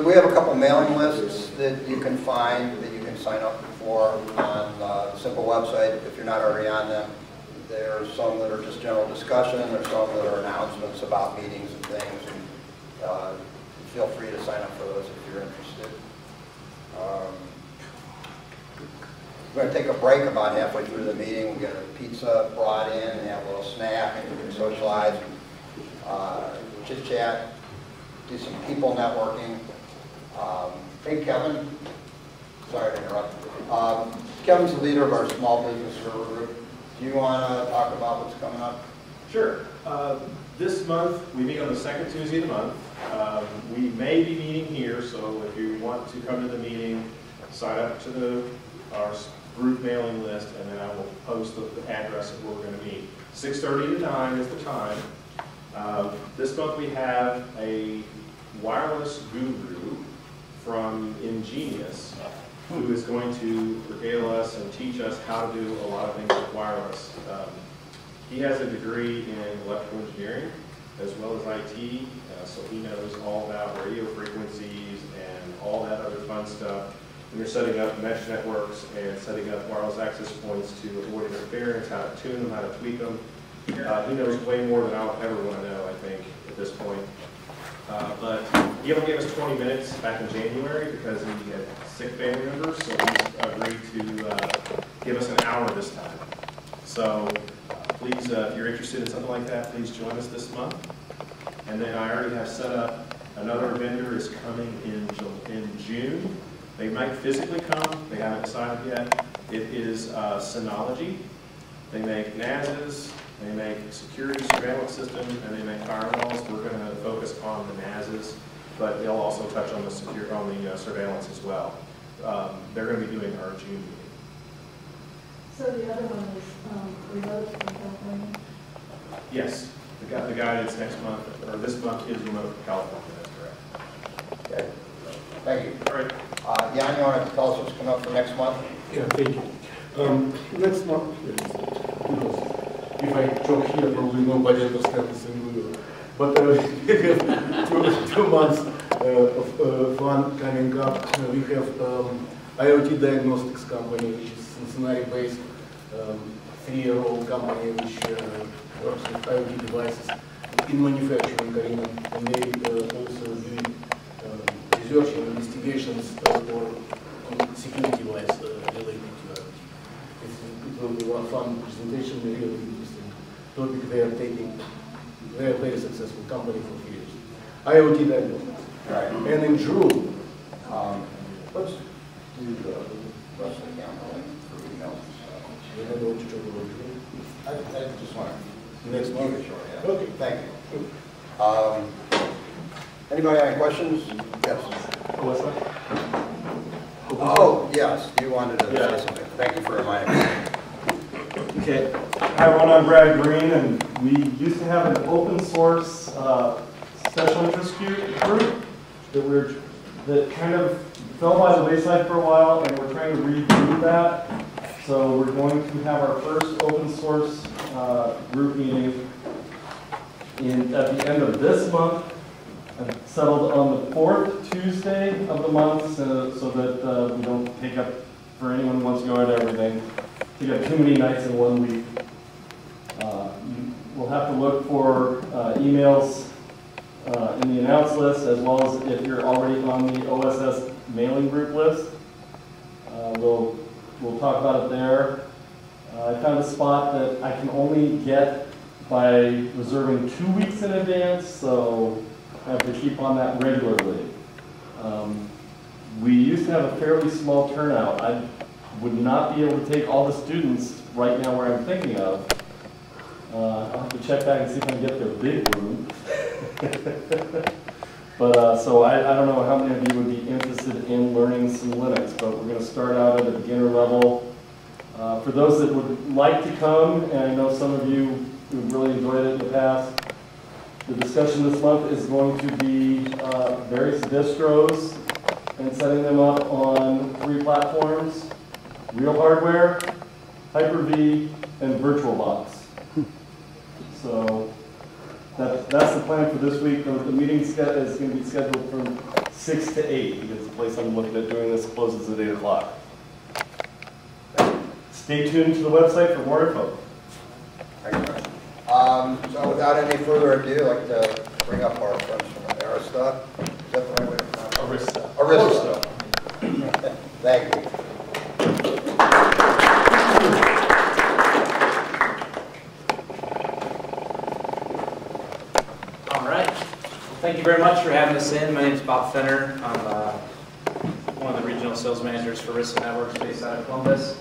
we have a couple mailing lists that you can find, that you can sign up for on the CiNPA website if you're not already on them. There's some that are just general discussion, there's some that are announcements about meetings and things. And, feel free to sign up for those if you're interested. We're going to take a break about halfway through the meeting. We'll get a pizza brought in and have a little snack, and we can socialize, chit chat, do some people networking. Hey, Kevin. Sorry to interrupt. Kevin's the leader of our small business server group. Do you want to talk about what's coming up? Sure. This month, we meet on the second Tuesday of the month. We may be meeting here, so if you want to come to the meeting, sign up to our group mailing list, and then I will post the address of where we're going to meet. 6:30 to 9 is the time. This month we have a wireless guru from Ingenious who is going to regale us and teach us how to do a lot of things with wireless. He has a degree in electrical engineering as well as IT, so he knows all about radio frequencies and all that other fun stuff. And they're setting up mesh networks and setting up wireless access points to avoid interference, how to tune them, how to tweak them. He knows way more than I'll ever want to know, I think, at this point. But he only gave us 20 minutes back in January because he had sick family members, so he's agreed to give us an hour this time. So please, if you're interested in something like that, please join us this month. And then I already have set up another vendor is coming in June. They might physically come, they haven't decided yet. It is Synology. They make NASs, they make security surveillance systems, and they make firewalls. We're going to focus on the NASs, but they'll also touch on the surveillance as well. They're going to be doing our June meeting. So the other one is remote from California? Yes, the guy that's next month, or this month, is remote from California, that's correct. Okay. Thank you. All right. Jan, you want to tell us what's coming up for next month? Yeah, thank you. Next month, because if I talk here, probably nobody understands this in Google. But we have 2 months of fun coming up. We have IoT diagnostics company, which is Cincinnati-based, 3-year-old company which works with IoT devices in manufacturing arena, and they also doing research and investigations for security device related to IoT. It will be one fun presentation, a really interesting topic. They are taking, they are a very successful company for years. IoT diagnostics. Right. And in June, let's do the rest of the camera for emails. you don't know what to talk about June? I just want to Next month? Sure, yeah. Okay. Thank you. Anybody have any questions? Yes. Oh, yes. You wanted to say something. Thank you for reminding me. Okay. Hi, everyone. I'm Brad Green, and we used to have an open source special interest group that kind of fell by the wayside for a while, and we're trying to redo that. So we're going to have our first open source group meeting at the end of this month, settled on the 4th Tuesday of the month, so that we don't take up, for anyone who wants to go into everything, take up too many nights in 1 week. We'll have to look for emails in the announce list, as well as if you're already on the OSS mailing group list. We'll talk about it there. I found a spot that I can only get by reserving 2 weeks in advance, so I have to keep on that regularly. We used to have a fairly small turnout. I would not be able to take all the students right now where I'm thinking of. I'll have to check back and see if I can get their big room. But so I don't know how many of you would be interested in learning some Linux, but we're going to start out at a beginner level. For those that would like to come, and I know some of you who've really enjoyed it in the past, the discussion this month is going to be various distros and setting them up on 3 platforms: real hardware, Hyper-V, and VirtualBox. So that's the plan for this week. The meeting is going to be scheduled from 6 to 8, because the place I'm looking at doing this closes at 8 o'clock. Stay tuned to the website for more info. So without any further ado, I'd like to bring up our friends from Arista. Is that the right way to pronounce it? Arista. Arista. Thank you. All right. Well, thank you very much for having us in. My name is Bob Fenner. I'm one of the regional sales managers for Arista Networks based out of Columbus.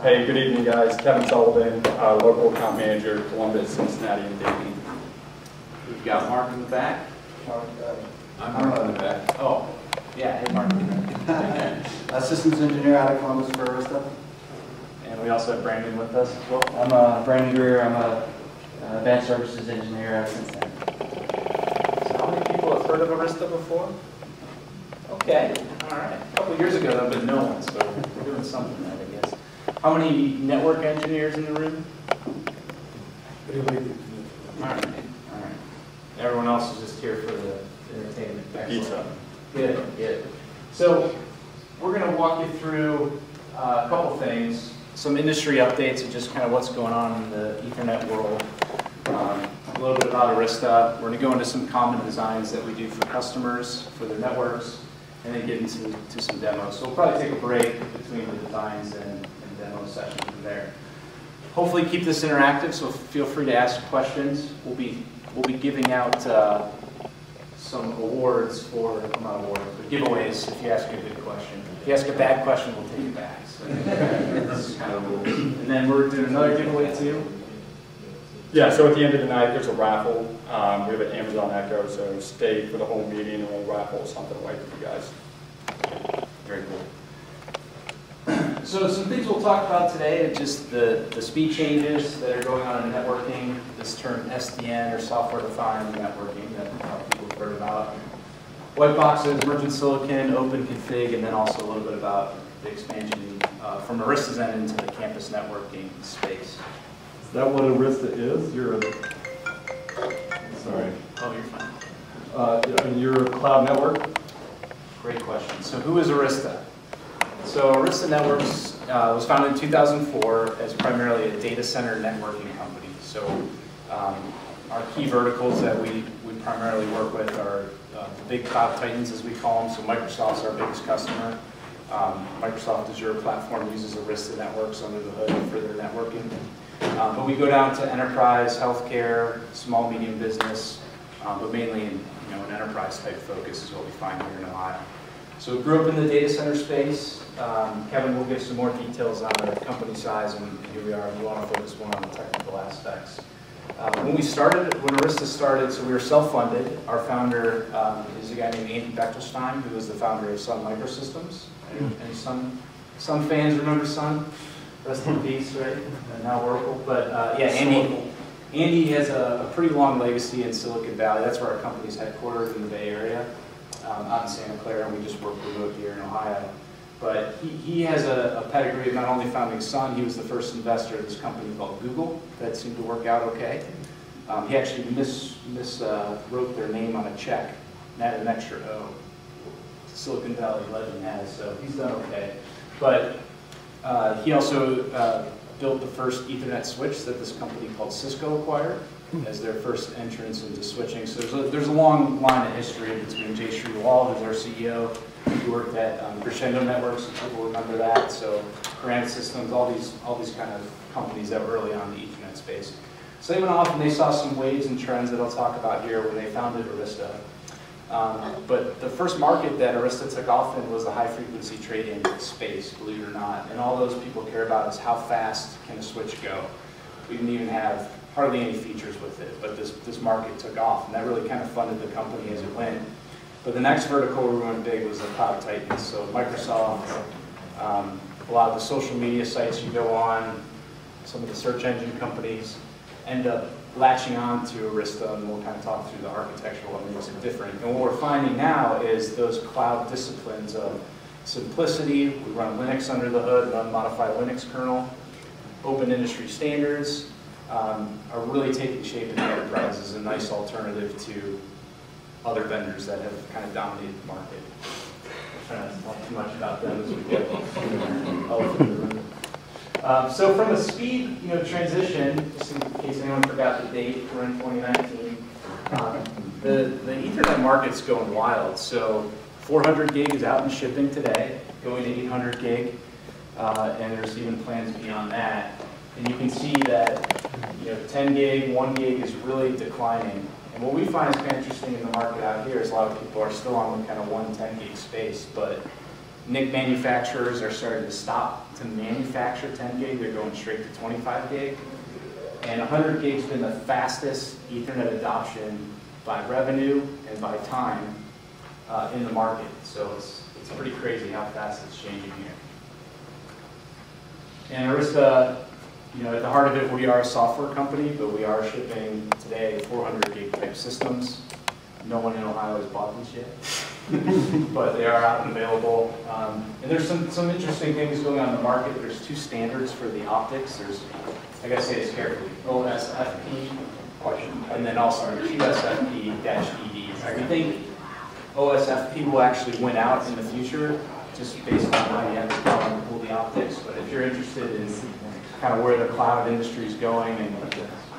Hey, good evening, guys. Kevin Sullivan, local account manager, Columbus, Cincinnati and Dayton. We've got Mark in the back. I'm Mark in the back. Oh, yeah. Hey, Mark. Systems engineer out of Columbus for Arista. And we also have Brandon with us as well. I'm Brandon Greer. I'm a advanced services engineer out of Cincinnati. So how many people have heard of Arista before? Okay. All right. A couple years ago, though, but no one. So we're doing something right, I guess. How many network engineers in the room? All right. All right. Everyone else is just here for the entertainment. Excellent. Pizza. Good, good. So we're going to walk you through a couple things, some industry updates of just kind of what's going on in the Ethernet world, a little bit about Arista. We're going to go into some common designs that we do for customers, for their networks, and then get into some demos. So we'll probably take a break between the designs and demo session from there. Hopefully keep this interactive, so feel free to ask questions. We'll be giving out some awards for, not awards, but giveaways if you ask a good question. If you ask a bad question, we'll take it back. So this is kind of the rules. And then we're doing another giveaway too. Yeah, so at the end of the night, there's a raffle. We have an Amazon Echo, so stay for the whole meeting and we'll raffle something away for you guys. Very cool. So some things we'll talk about today are just the speed changes that are going on in networking, this term SDN or software-defined networking that people have heard about. White boxes, merchant silicon, open config, and then also a little bit about the expansion from Arista's end into the campus networking space. Is that what Arista is? Sorry. Oh, you're fine. You're a cloud network? Great question. So who is Arista? So Arista Networks was founded in 2004 as primarily a data center networking company. So our key verticals that we primarily work with are the big cloud titans, as we call them. So Microsoft's our biggest customer. Microsoft Azure platform uses Arista Networks under the hood for their networking. But we go down to enterprise, healthcare, small, medium business, but mainly in an enterprise type focus is what we find here in Ohio. So we grew up in the data center space. Kevin will give some more details on the company size and here we are. We want to focus more on the technical aspects. When Arista started, so we were self-funded. Our founder is a guy named Andy Bechtelstein, who was the founder of Sun Microsystems. Any Sun fans remember Sun? Rest in peace, right? And now Oracle. But yeah, Andy has a pretty long legacy in Silicon Valley. That's where our company's headquartered in the Bay Area. Out in Santa Clara, and we just work remote here in Ohio. But he has a pedigree of not only founding Sun, he was the first investor in this company called Google that seemed to work out okay. He actually wrote their name on a check and added an extra O. Silicon Valley legend has, so he's done okay. But he also built the first Ethernet switch that this company called Cisco acquired as their first entrance into switching. So there's a long line of history between Jay Sriwal, who's our CEO, who worked at Crescendo Networks, if people remember that. So Granite Systems, all these kind of companies that were early on in the Ethernet space. So they went off and they saw some waves and trends that I'll talk about here when they founded Arista. But the first market that Arista took off in was the high-frequency trading space, believe it or not. And all those people care about is how fast can a switch go. We didn't even have hardly any features with it, but this market took off, and that really kind of funded the company as it went. But the next vertical where we went big was the cloud titans. So Microsoft, a lot of the social media sites you go on, some of the search engine companies end up latching on to Arista, and we'll kind of talk through the architecture, what makes it different. And what we're finding now is those cloud disciplines of simplicity, we run Linux under the hood, run modified Linux kernel, open industry standards, are really taking shape in the enterprise as a nice alternative to other vendors that have kind of dominated the market. I'm trying not to talk too much about them as we get elephant in the room. So from a speed, transition, just in case anyone forgot the date, we're in 2019. The Ethernet market's going wild. So 400 gig is out and shipping today, going to 800 gig, and there's even plans beyond that. And you can see that 10 gig, 1 gig is really declining. And what we find is kind of interesting in the market out here is a lot of people are still on the kind of 110 gig space, but NIC manufacturers are starting to stop to manufacture 10 gig. They're going straight to 25 gig. And 100 gig has been the fastest Ethernet adoption by revenue and by time in the market. So it's pretty crazy how fast it's changing here. And Arista, at the heart of it, we are a software company, but we are shipping today 400 gig type systems. No one in Ohio has bought these yet, but they are out and available. And there's some interesting things going on in the market. There's two standards for the optics. There's, I gotta say this carefully, OSFP, and then also QSFP-ED. We think OSFP will actually win out in the future, just based on how you have to come and pull the optics. But if you're interested in kind of where the cloud industry is going and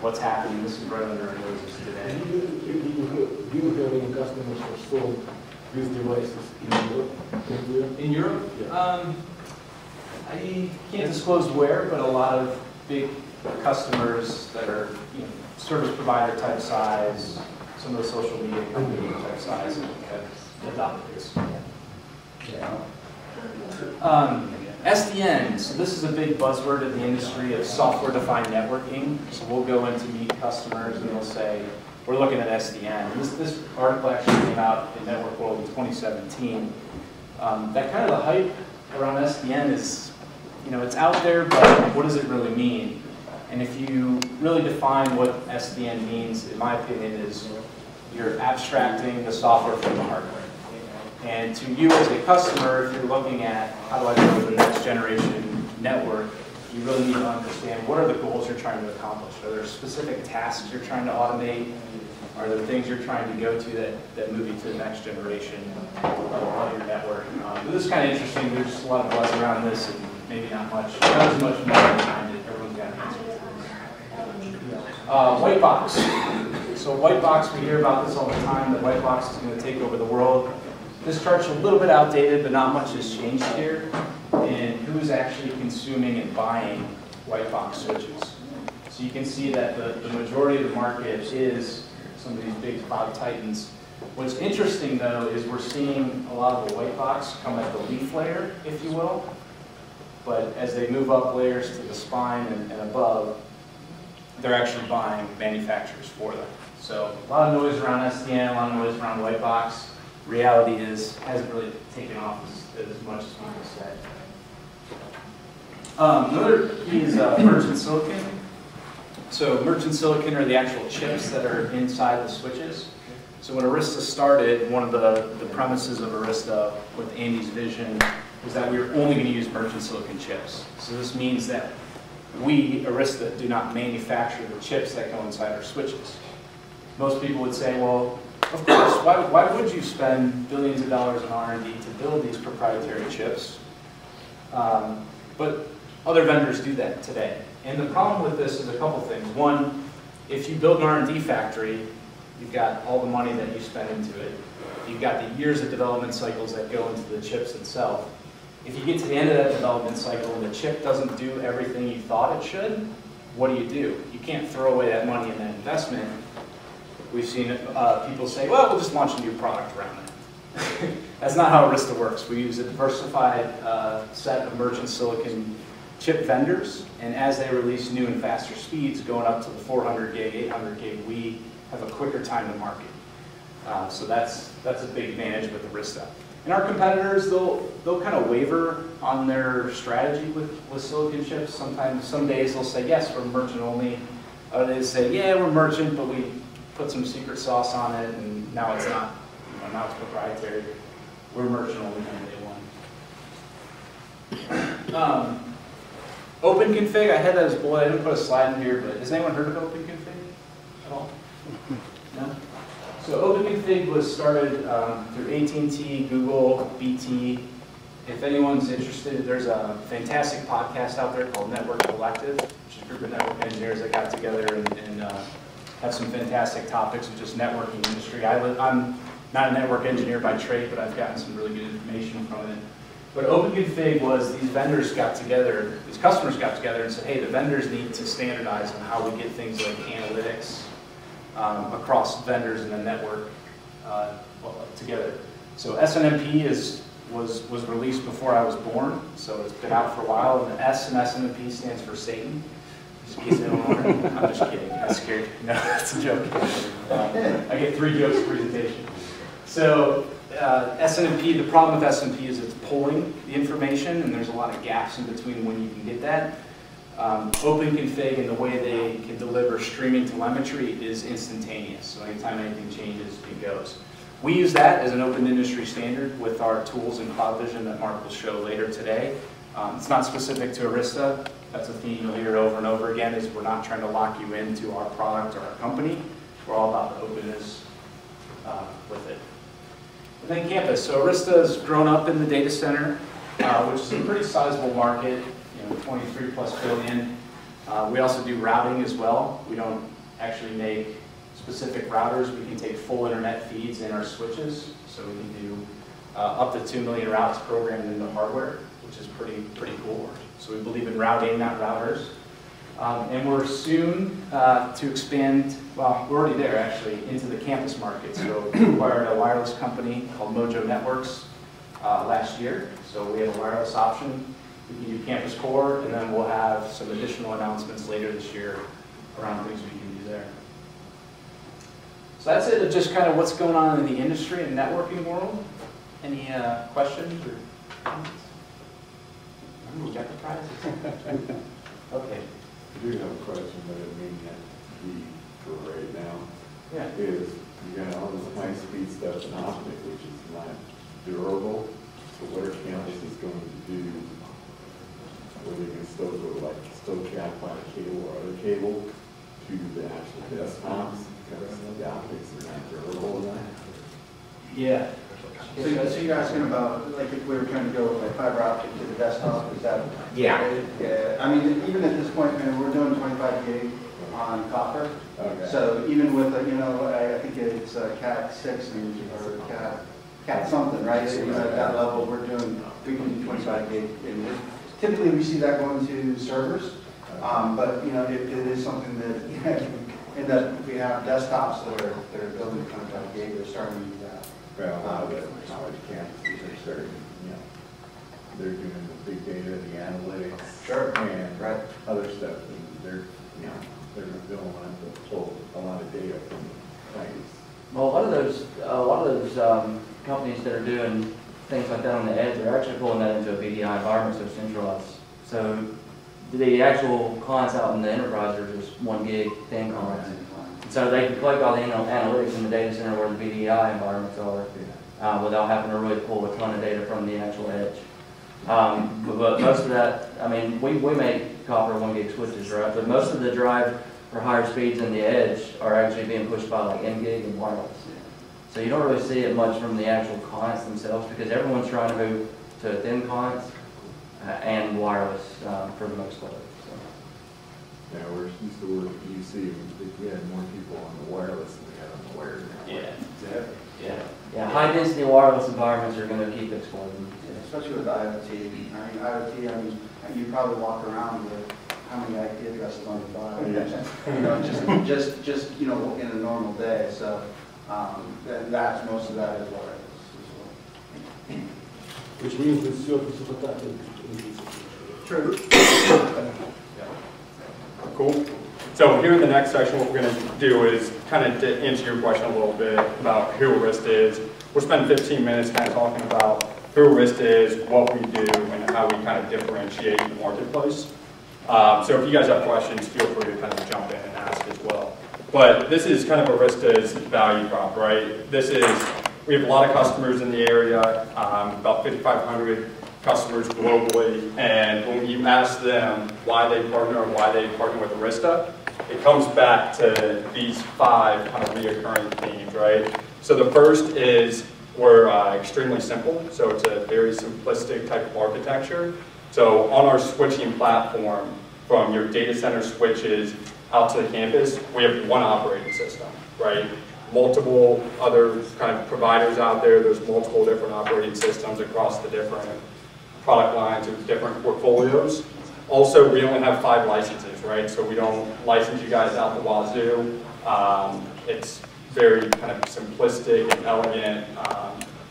what's happening, this is right under our noses today. Do you have any customers who sold these devices in Europe? In Europe? Yeah. I can't disclose where, but a lot of big customers that are service provider type size, some of the social media company type size have adopted this. Yeah. SDN, so this is a big buzzword in the industry of software-defined networking. So we'll go in to meet customers and they'll say, we're looking at SDN. This article actually came out in Network World in 2017. That kind of the hype around SDN is, it's out there, but what does it really mean? And if you really define what SDN means, in my opinion, is you're abstracting the software from the hardware. And to you as a customer, if you're looking at how do I go to the next generation network, you really need to understand what are the goals you're trying to accomplish. Are there specific tasks you're trying to automate? Are there things you're trying to go to that move you to the next generation of your network? This is kind of interesting. There's a lot of buzz around this and maybe not as much more behind it. Everyone's got an answer to this. White box. So white box, we hear about this all the time, that white box is going to take over the world. This chart's a little bit outdated, but not much has changed here. And who's actually consuming and buying white box switches? So you can see that the majority of the market is some of these big cloud titans. What's interesting though is we're seeing a lot of the white box come at the leaf layer, if you will. But as they move up layers to the spine and above, they're actually buying manufacturers for them. So a lot of noise around SDN, a lot of noise around white box. Reality is, hasn't really taken off as much as people say. Another key is merchant silicon. So merchant silicon are the actual chips that are inside the switches. So when Arista started, one of the premises of Arista with Andy's vision was that we were only going to use merchant silicon chips. So this means that we, Arista, do not manufacture the chips that go inside our switches. Most people would say, well, of course, why would you spend billions of dollars in R&D to build these proprietary chips? But other vendors do that today. And the problem with this is a couple things. One, if you build an R&D factory, you've got all the money that you spend into it. You've got the years of development cycles that go into the chips itself. If you get to the end of that development cycle and the chip doesn't do everything you thought it should, what do? You can't throw away that money and that investment. We've seen people say, well, we'll just launch a new product around that. That's not how Arista works. We use a diversified set of merchant silicon chip vendors, and as they release new and faster speeds, going up to the 400 gig, 800 gig, we have a quicker time to market. So that's a big advantage with Arista. And our competitors, they'll kind of waver on their strategy with silicon chips. Sometimes, some days they'll say, yes, we're merchant only. Other days say, yeah, we're merchant, but we put some secret sauce on it, and now it's not. Now it's proprietary. We're merchant only from day one. Open config, I had that as a bullet. I didn't put a slide in here, but has anyone heard of open config at all? No? So OpenConfig was started through AT&T, Google, BT. If anyone's interested, there's a fantastic podcast out there called Network Collective, which is a group of network engineers that got together and have some fantastic topics of just networking industry. I'm not a network engineer by trade, but I've gotten some really good information from it. But OpenConfig was these vendors got together, these customers got together and said, hey, the vendors need to standardize on how we get things like analytics across vendors in the network together. So SNMP was released before I was born, so it's been out for a while. And the S in SNMP stands for Satan. Just in case anyone wondering. I'm just kidding. I'm scared. No, that's a joke. I get 3 jokes a presentation. So SNMP, the problem with SNMP is it's pulling the information, and there's a lot of gaps in between when you can get that. OpenConfig and the way they can deliver streaming telemetry is instantaneous. So anytime anything changes, it goes. We use that as an open industry standard with our tools in CloudVision that Mark will show later today. It's not specific to Arista. That's a theme you'll hear over and over again, is we're not trying to lock you into our product or our company. We're all about the openness with it. And then campus. So Arista has grown up in the data center, which is a pretty sizable market, 23+ billion. We also do routing as well. We don't actually make specific routers. We can take full internet feeds in our switches. So we can do up to 2 million routes programmed into hardware, which is pretty cool. So we believe in routing, not routers. And we're soon to expand, well, we're already there actually, into the campus market. So we acquired a wireless company called Mojo Networks last year. So we have a wireless option. We can do campus core, and then we'll have some additional announcements later this year around things we can do there. So that's it, just kind of what's going on in the industry and networking world. Any questions or comments? You got the prizes? Okay. I do have a question, but it may not be for right now. Yeah. Is you got all this high-speed stuff in optic, which is not durable. So what are campuses going to do? Where they can still go still cap by a cable or other cable to the actual desktops because the optics are not durable enough. Yeah. So you're asking about, like, if we were trying to go like fiber optic to the desktop, is that? Yeah. Yeah. I mean, even at this point, man, we're doing 25 gig on copper. Okay. So even with, I think it's Cat 6 or Cat something, right? At that level, we can do 25 gig. And typically, we see that going to servers, but it is something that and that we have desktops that are building 25 gig. They're starting to use that. Well, a lot of the college campuses are starting, they're doing the big data, the analytics, Sure. and other stuff. And they're going to want to pull a lot of data from sites. Well, a lot of those companies that are doing things like that on the edge are actually pulling that into a VDI environment, so centralized. So the actual clients out in the enterprise are just 1 gig thin clients. So they can collect all the analytics in the data center where the VDI environments are without having to really pull a ton of data from the actual edge. But most of that, I mean, we make copper 1 gig switches, right? But most of the drive for higher speeds in the edge are actually being pushed by like M-gig and wireless. So you don't really see it much from the actual clients themselves because everyone's trying to move to thin clients and wireless for the most part. Yeah, we're used to work at UC, we had more people on the wireless than we had on the wired. Yeah, exactly. Yeah. High density wireless environments are going to keep exploding. Especially with IoT. You probably walk around with how many IP addresses on your body. Just in a normal day. So that's most of that is wireless. Which means the surface of attack is True. Cool. So here in the next section, what we're going to do is kind of answer your question a little bit about who Arista is. We'll spend 15 minutes kind of talking about who Arista is, what we do, and how we kind of differentiate in the marketplace. So if you guys have questions, feel free to kind of jump in and ask as well. But this is kind of Arista's value prop, right? We have a lot of customers in the area, about 5,500 customers globally, and when you ask them why they partner with Arista, it comes back to these 5 kind of reoccurring themes, right? So the first is we're extremely simple, so it's a very simplistic type of architecture. So on our switching platform, from your data center switches out to the campus, we have one operating system, right? Multiple other kind of providers out there, there's multiple different operating systems across the different product lines or different portfolios. Also, we only have 5 licenses, right? So we don't license you guys out the wazoo. It's very kind of simplistic and elegant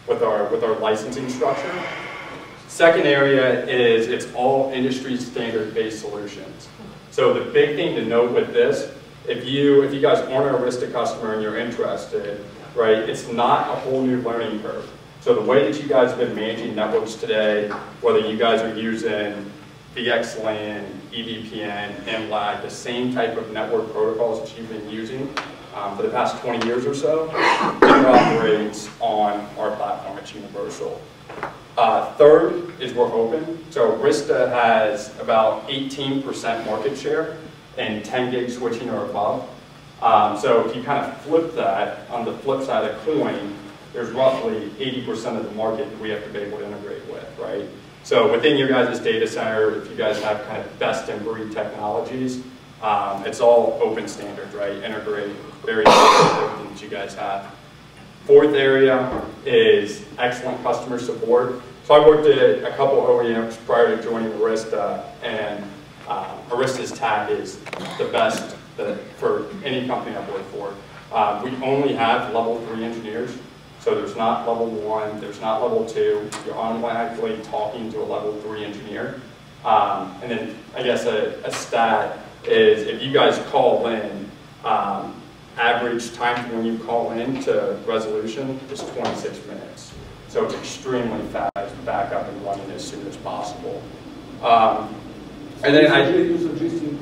with our licensing structure. Second area is it's all industry standard based solutions. So the big thing to note with this, if you guys aren't an Arista customer and you're interested, right, it's not a whole new learning curve. So the way that you guys have been managing networks today, whether you guys are using VXLAN, EVPN, MLAG, the same type of network protocols that you've been using for the past 20 years or so, interoperates on our platform. It's universal. Third is we're open. So Arista has about 18% market share in 10 gig switching or above. So if you kind of flip that, on the flip side of the coin, there's roughly 80% of the market that we have to be able to integrate with, right? So within your guys' data center, if you guys have kind of best in breed technologies, it's all open standards, right? Integrate very everything that you guys have. Fourth area is excellent customer support. So I worked at a couple OEMs prior to joining Arista, and Arista's TAC is the best for any company I've worked for. We only have level 3 engineers, so there's not level 1, there's not level 2. You're automatically talking to a level 3 engineer. And then I guess a stat is if you guys call in, average time when you call in to resolution is 26 minutes. So it's extremely fast, back up and running as soon as possible. And then you're suggesting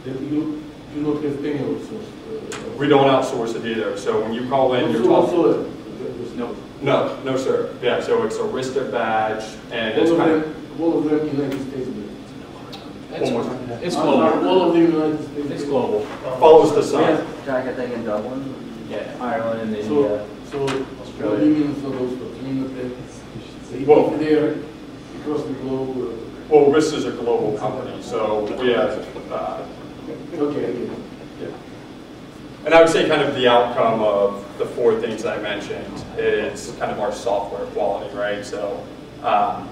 that you do not have any outsource? We don't outsource it either. So when you call in, you're talking. No, sir. Yeah, so it's Arista badge, and it's kind of all of them United States. It's global. All of the United States. It's global. Follows the sun. Jack, I think in Dublin. Yeah, Ireland and India. So what do you mean for those folks? I mean that Well, they are across the globe. Well, Arista is a global company, so we have. Okay. Yeah. And I would say kind of the outcome of the 4 things that I mentioned is kind of our software quality, right? So I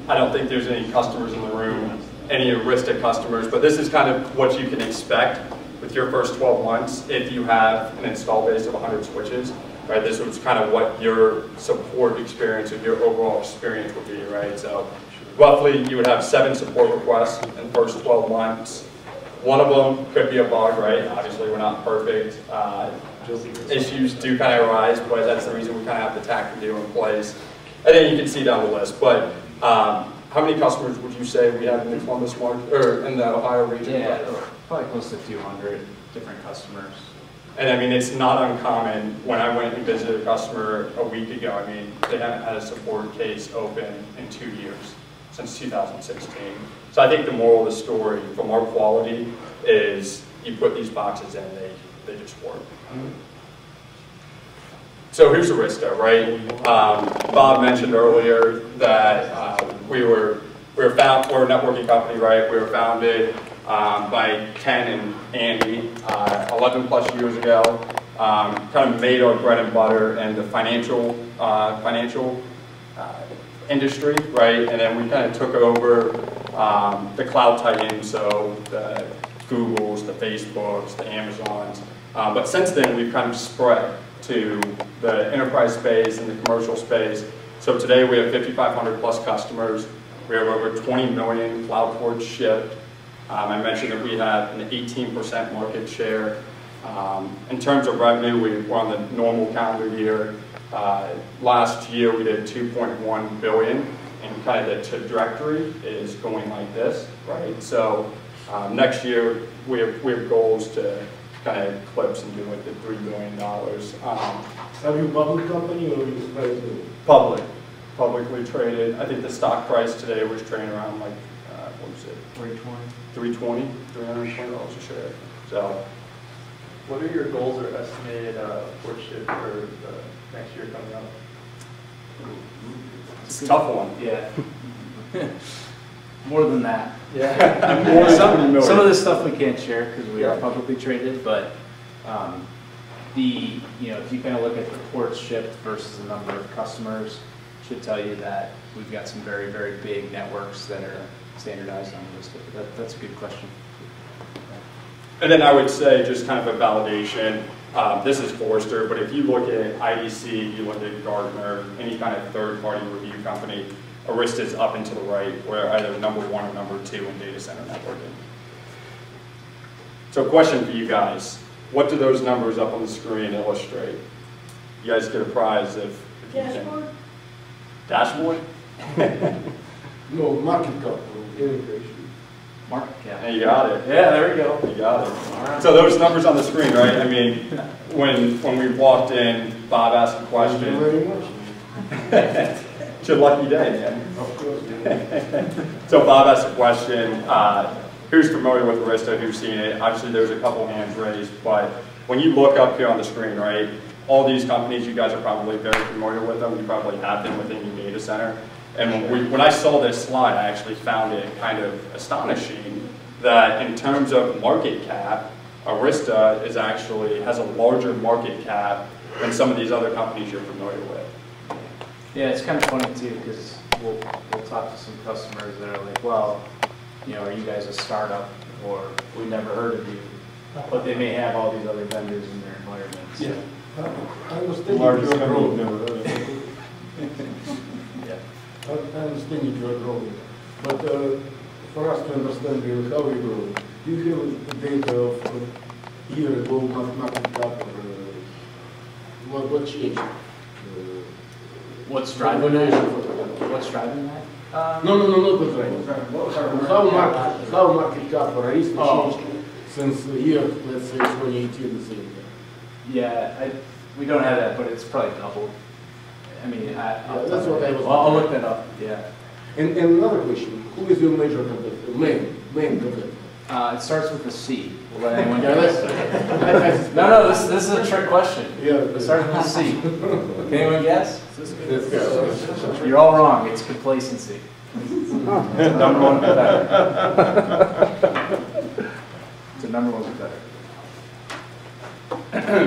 don't think there's any customers in the room, any Arista customers, but this is kind of what you can expect with your first 12 months if you have an install base of 100 switches, right? This was kind of what your support experience or your overall experience would be, right? So roughly you would have 7 support requests in the first 12 months. One of them could be a bug, right? Obviously we're not perfect. Issues do kind of arise, but that's the reason we kind of have the TAC review in place. And then you can see down the list. But how many customers would you say we have in the Columbus market, or in the Ohio region? Yeah, probably close to 200 different customers. And I mean, it's not uncommon. When I went and visited a customer a week ago, I mean, they haven't had a support case open in 2 years, since 2016. So I think the moral of the story from our quality is you put these boxes in, they just work. So here's Arista, right? Bob mentioned earlier that we're a networking company, right? We were founded by Ken and Andy 11 plus years ago. Kind of made our bread and butter in the financial industry, right? And then we kind of took over the cloud tie-in, so the Googles, the Facebooks, the Amazons. But since then, we've kind of spread to the enterprise space and the commercial space. So today we have 5,500 plus customers. We have over 20 million cloud ports shipped. I mentioned that we have an 18% market share. In terms of revenue, we're on the normal calendar year. Last year we did 2.1 billion, and kind of the trajectory is going like this, right? So next year we have goals to kind of eclipse and do like the $3 billion. Are you a public company or are you private? Publicly traded. I think the stock price today was trading around like, what was it? 320. $320 a share. So, What are your goals or estimated port ship for next year coming up? it's a tough one. Yeah. More than that. Yeah. More than Some 100 million. of this stuff we can't share because we are Yeah. publicly traded, but if you kind of look at the ports shipped versus the number of customers, should tell you that we've got some very, very big networks that are standardized on this. That's a good question. And then I would say just kind of a validation. This is Forrester, but if you look at IDC, you look at Gartner, any kind of third-party review company, Arista is up and to the right. We're either number 1 or number 2 in data center networking. So question for you guys. What do those numbers up on the screen illustrate? You guys get a prize if you can. Dashboard? Dashboard? No, market cap, integration. Market cap. And you got it. Yeah, there we go. You got it. So those numbers on the screen, right? I mean, when we walked in, Bob asked a Thank you question. very much. It's your lucky day, man. Of course. So Bob asked a question. Who's familiar with Arista? Who's seen it? Obviously, there's a couple hands raised, but when you look up here on the screen, right, all these companies, you guys are probably very familiar with them. You probably have them within your data center. And when I saw this slide, I actually found it kind of astonishing that in terms of market cap, Arista has a larger market cap than some of these other companies you're familiar with. Yeah, it's kind of funny too because we'll talk to some customers that are like, well, are you guys a startup or we never heard of you? But they may have all these other vendors in their environments. Yeah. I understand Largest if you are company growing. never heard of. Yeah. I understand if you are growing. But for us to understand really how we grow, do you have data of a year ago market cap or what changed? What's driving that? What's driving that? No, not what's driving. How market cap for Arista changed since the year, let's say 2018, the same year? Yeah, we don't have that, but it's probably doubled. I mean, that's what I was. I'll look that up. Yeah. And another question: who is your major competitor? Main competitor? It starts with a C. Will let anyone Yeah, guess? No, this is a trick question. Yeah. It starts with a C. Can anyone guess? You're all wrong. It's complacency. It's the number one competitor. It's the number one competitor.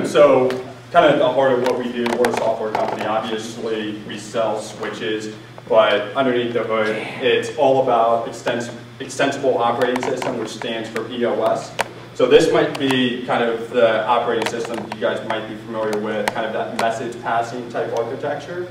So kind of the heart of what we do, we're a software company. Obviously, we sell switches, but underneath the hood, it's all about Extensible Operating System, which stands for EOS. So this might be kind of the operating system you guys might be familiar with, kind of that message passing type architecture.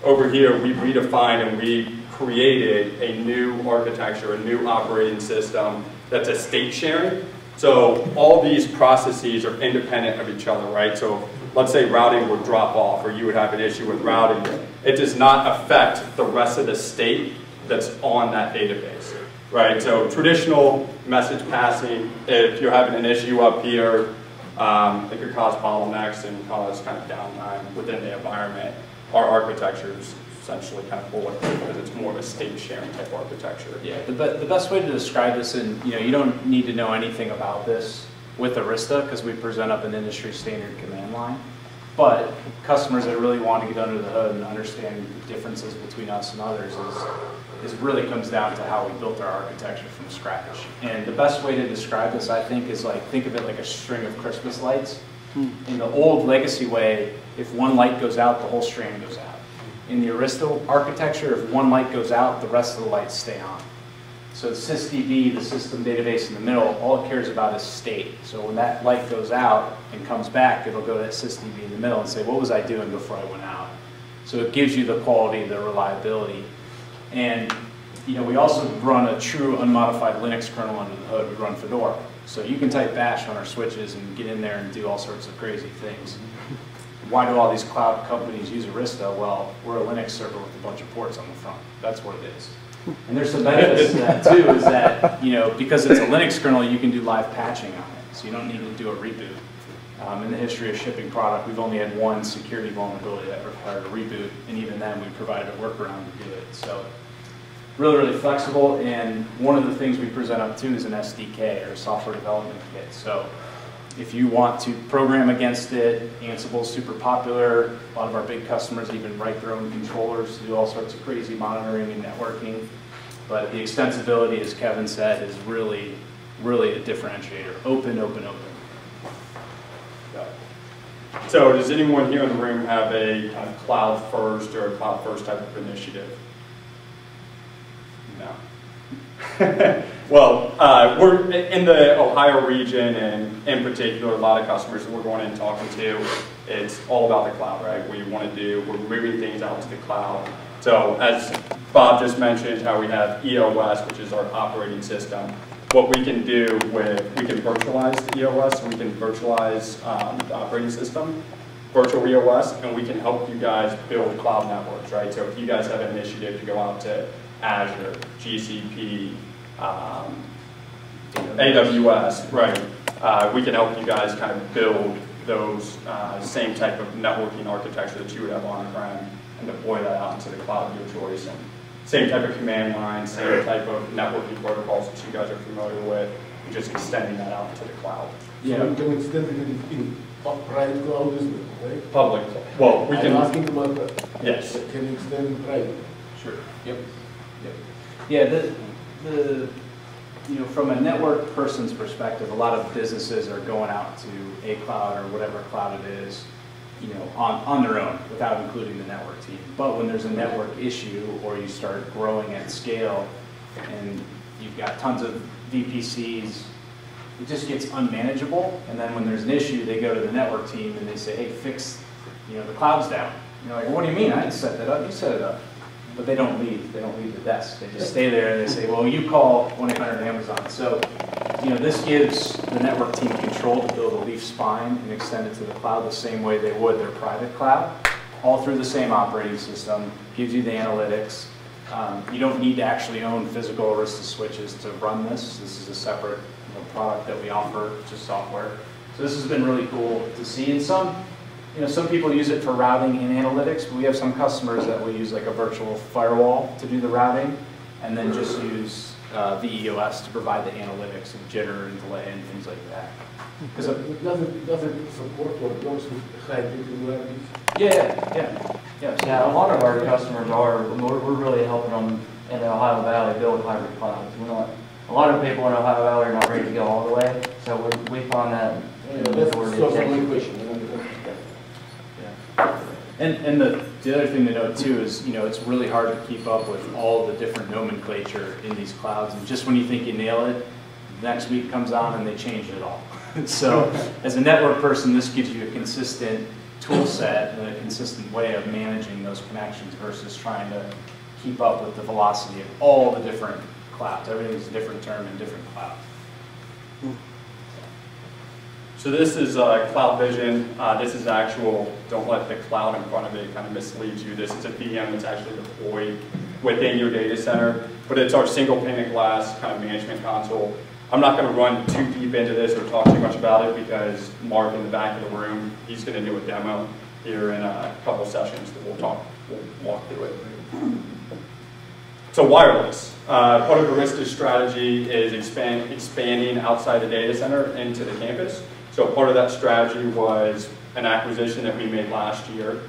Over here, we redefined and we created a new architecture, a new operating system that's a state sharing. So all these processes are independent of each other, right? So let's say routing would drop off or you would have an issue with routing. It does not affect the rest of the state that's on that database, right? So traditional message passing, if you're having an issue up here, it could cause bottlenecks and cause kind of downtime within the environment. Our architecture is essentially kind of bulletproof because it's more of a state sharing type architecture. Yeah, the best way to describe this, and you don't need to know anything about this with Arista because we present up an industry standard command line. But customers that really want to get under the hood and understand the differences between us and others is really comes down to how we built our architecture from scratch. And the best way to describe this, I think, is like think of it like a string of Christmas lights. In the old legacy way, if one light goes out, the whole strand goes out. In the Arista architecture, if one light goes out, the rest of the lights stay on. So SysDB, the system database in the middle, all it cares about is state. So when that light goes out and comes back, it'll go to that SysDB in the middle and say, what was I doing before I went out? So it gives you the quality, the reliability. And we also run a true unmodified Linux kernel under the hood. We run Fedora. So you can type bash on our switches and get in there and do all sorts of crazy things. Why do all these cloud companies use Arista? Well, we're a Linux server with a bunch of ports on the front. That's what it is. And there's some benefits to that too, is that because it's a Linux kernel, you can do live patching on it. So you don't need to do a reboot. In the history of shipping product, we've only had one security vulnerability that required a reboot, and even then we provided a workaround to do it. So really flexible, and one of the things we present up to is an SDK, or a software development kit. So if you want to program against it, Ansible is super popular. A lot of our big customers even write their own controllers to do all sorts of crazy monitoring and networking. But the extensibility, as Kevin said, is really a differentiator. Open, open, open. So does anyone here in the room have a kind of cloud first or a cloud first type of initiative? No. Well, we're in the Ohio region, and in particular, a lot of customers that we're going in and talking to, it's all about the cloud, right? We're moving things out to the cloud. So as Bob just mentioned, how we have EOS, which is our operating system. What we can do we can virtualize the EOS, we can virtualize the operating system, virtual EOS, and we can help you guys build cloud networks, right? So if you guys have an initiative to go out to Azure, GCP, AWS, right? We can help you guys kind of build those same type of networking architecture that you would have on-prem and deploy that out into the cloud of your choice. And same type of command line, same type of networking protocols that you guys are familiar with, and just extending that out into the cloud. Yeah, we can extend it in private cloud as well, right? Public. Well, we can. I'm asking about that. Yes. Can you extend in private? Sure. Yep. Yeah. From a network person's perspective, a lot of businesses are going out to a cloud or whatever cloud it is, on their own without including the network team. But when there's a network issue or you start growing at scale and you've got tons of VPCs, it just gets unmanageable. And then when there's an issue, they go to the network team and they say, hey, fix, the cloud's down. You're like, well, what do you mean? I didn't set that up. You set it up. But they don't leave. They don't leave the desk. They just stay there and they say, well, you call 1-800-Amazon. So, this gives the network team control to build a leaf spine and extend it to the cloud the same way they would their private cloud, all through the same operating system, gives you the analytics. You don't need to actually own physical Arista switches to run this. This is a separate product that we offer, just software. So this has been really cool to see. And some people use it for routing and analytics, but we have some customers that will use like a virtual firewall to do the routing, and then just use the EOS to provide the analytics of jitter and delay and things like that. Does it support what goes with hybrid environments? Yeah, a lot of our customers we're really helping them in the Ohio Valley build hybrid clouds. A lot of people in Ohio Valley are not ready to go all the way, so we find that that's sort of my question. And the other thing to note too is, it's really hard to keep up with all the different nomenclature in these clouds. And just when you think you nail it, next week comes on and they change it all. So as a network person, this gives you a consistent tool set and a consistent way of managing those connections versus trying to keep up with the velocity of all the different clouds. Everything's a different term in different clouds. So this is CloudVision. This is actual, don't let the cloud in front of it kind of mislead you. This is a VM that's actually deployed within your data center, but it's our single pane of glass kind of management console. I'm not going to run too deep into this or talk too much about it because Mark in the back of the room, he's going to do a demo here in a couple sessions that we'll walk through it. So wireless. Part of Arista's strategy is expanding outside the data center into the campus. So part of that strategy was an acquisition that we made last year.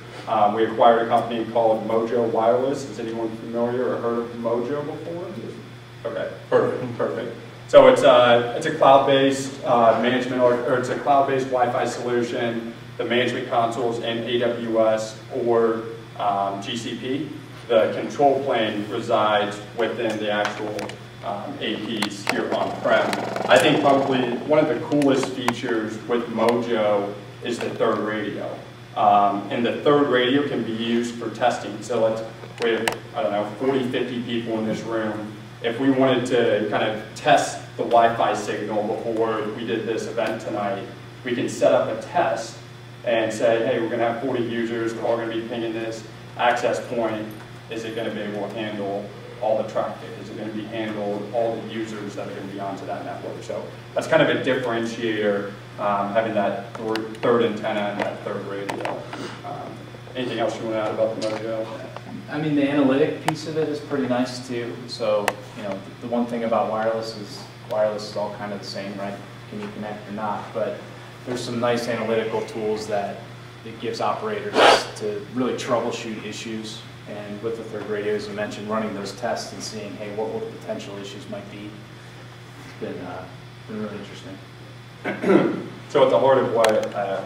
We acquired a company called Mojo Wireless. Is anyone familiar or heard of Mojo before? Okay, perfect. So it's a cloud-based management, or it's a cloud-based Wi-Fi solution. The management consoles in AWS or GCP. The control plane resides within the actual APs here on-prem. I think probably one of the coolest features with Mojo is the third radio. And the third radio can be used for testing. So we have, 40, 50 people in this room. If we wanted to kind of test the Wi-Fi signal before we did this event tonight, we can set up a test and say, hey, we're going to have 40 users, we're all going to be pinging this access point. Is it going to be able to handle all the traffic? Is it going to be handled all the users that are going to be onto that network? So that's kind of a differentiator, having that third antenna and that third radio. Anything else you want to add about the Mojo? I mean, the analytic piece of it is pretty nice too. So, you know, the one thing about wireless is all kind of the same, right? Can you connect or not? But there's some nice analytical tools that it gives operators to really troubleshoot issues. And with the third radio, as you mentioned, running those tests and seeing, hey, what the potential issues might be, it's been really interesting. So at the heart of what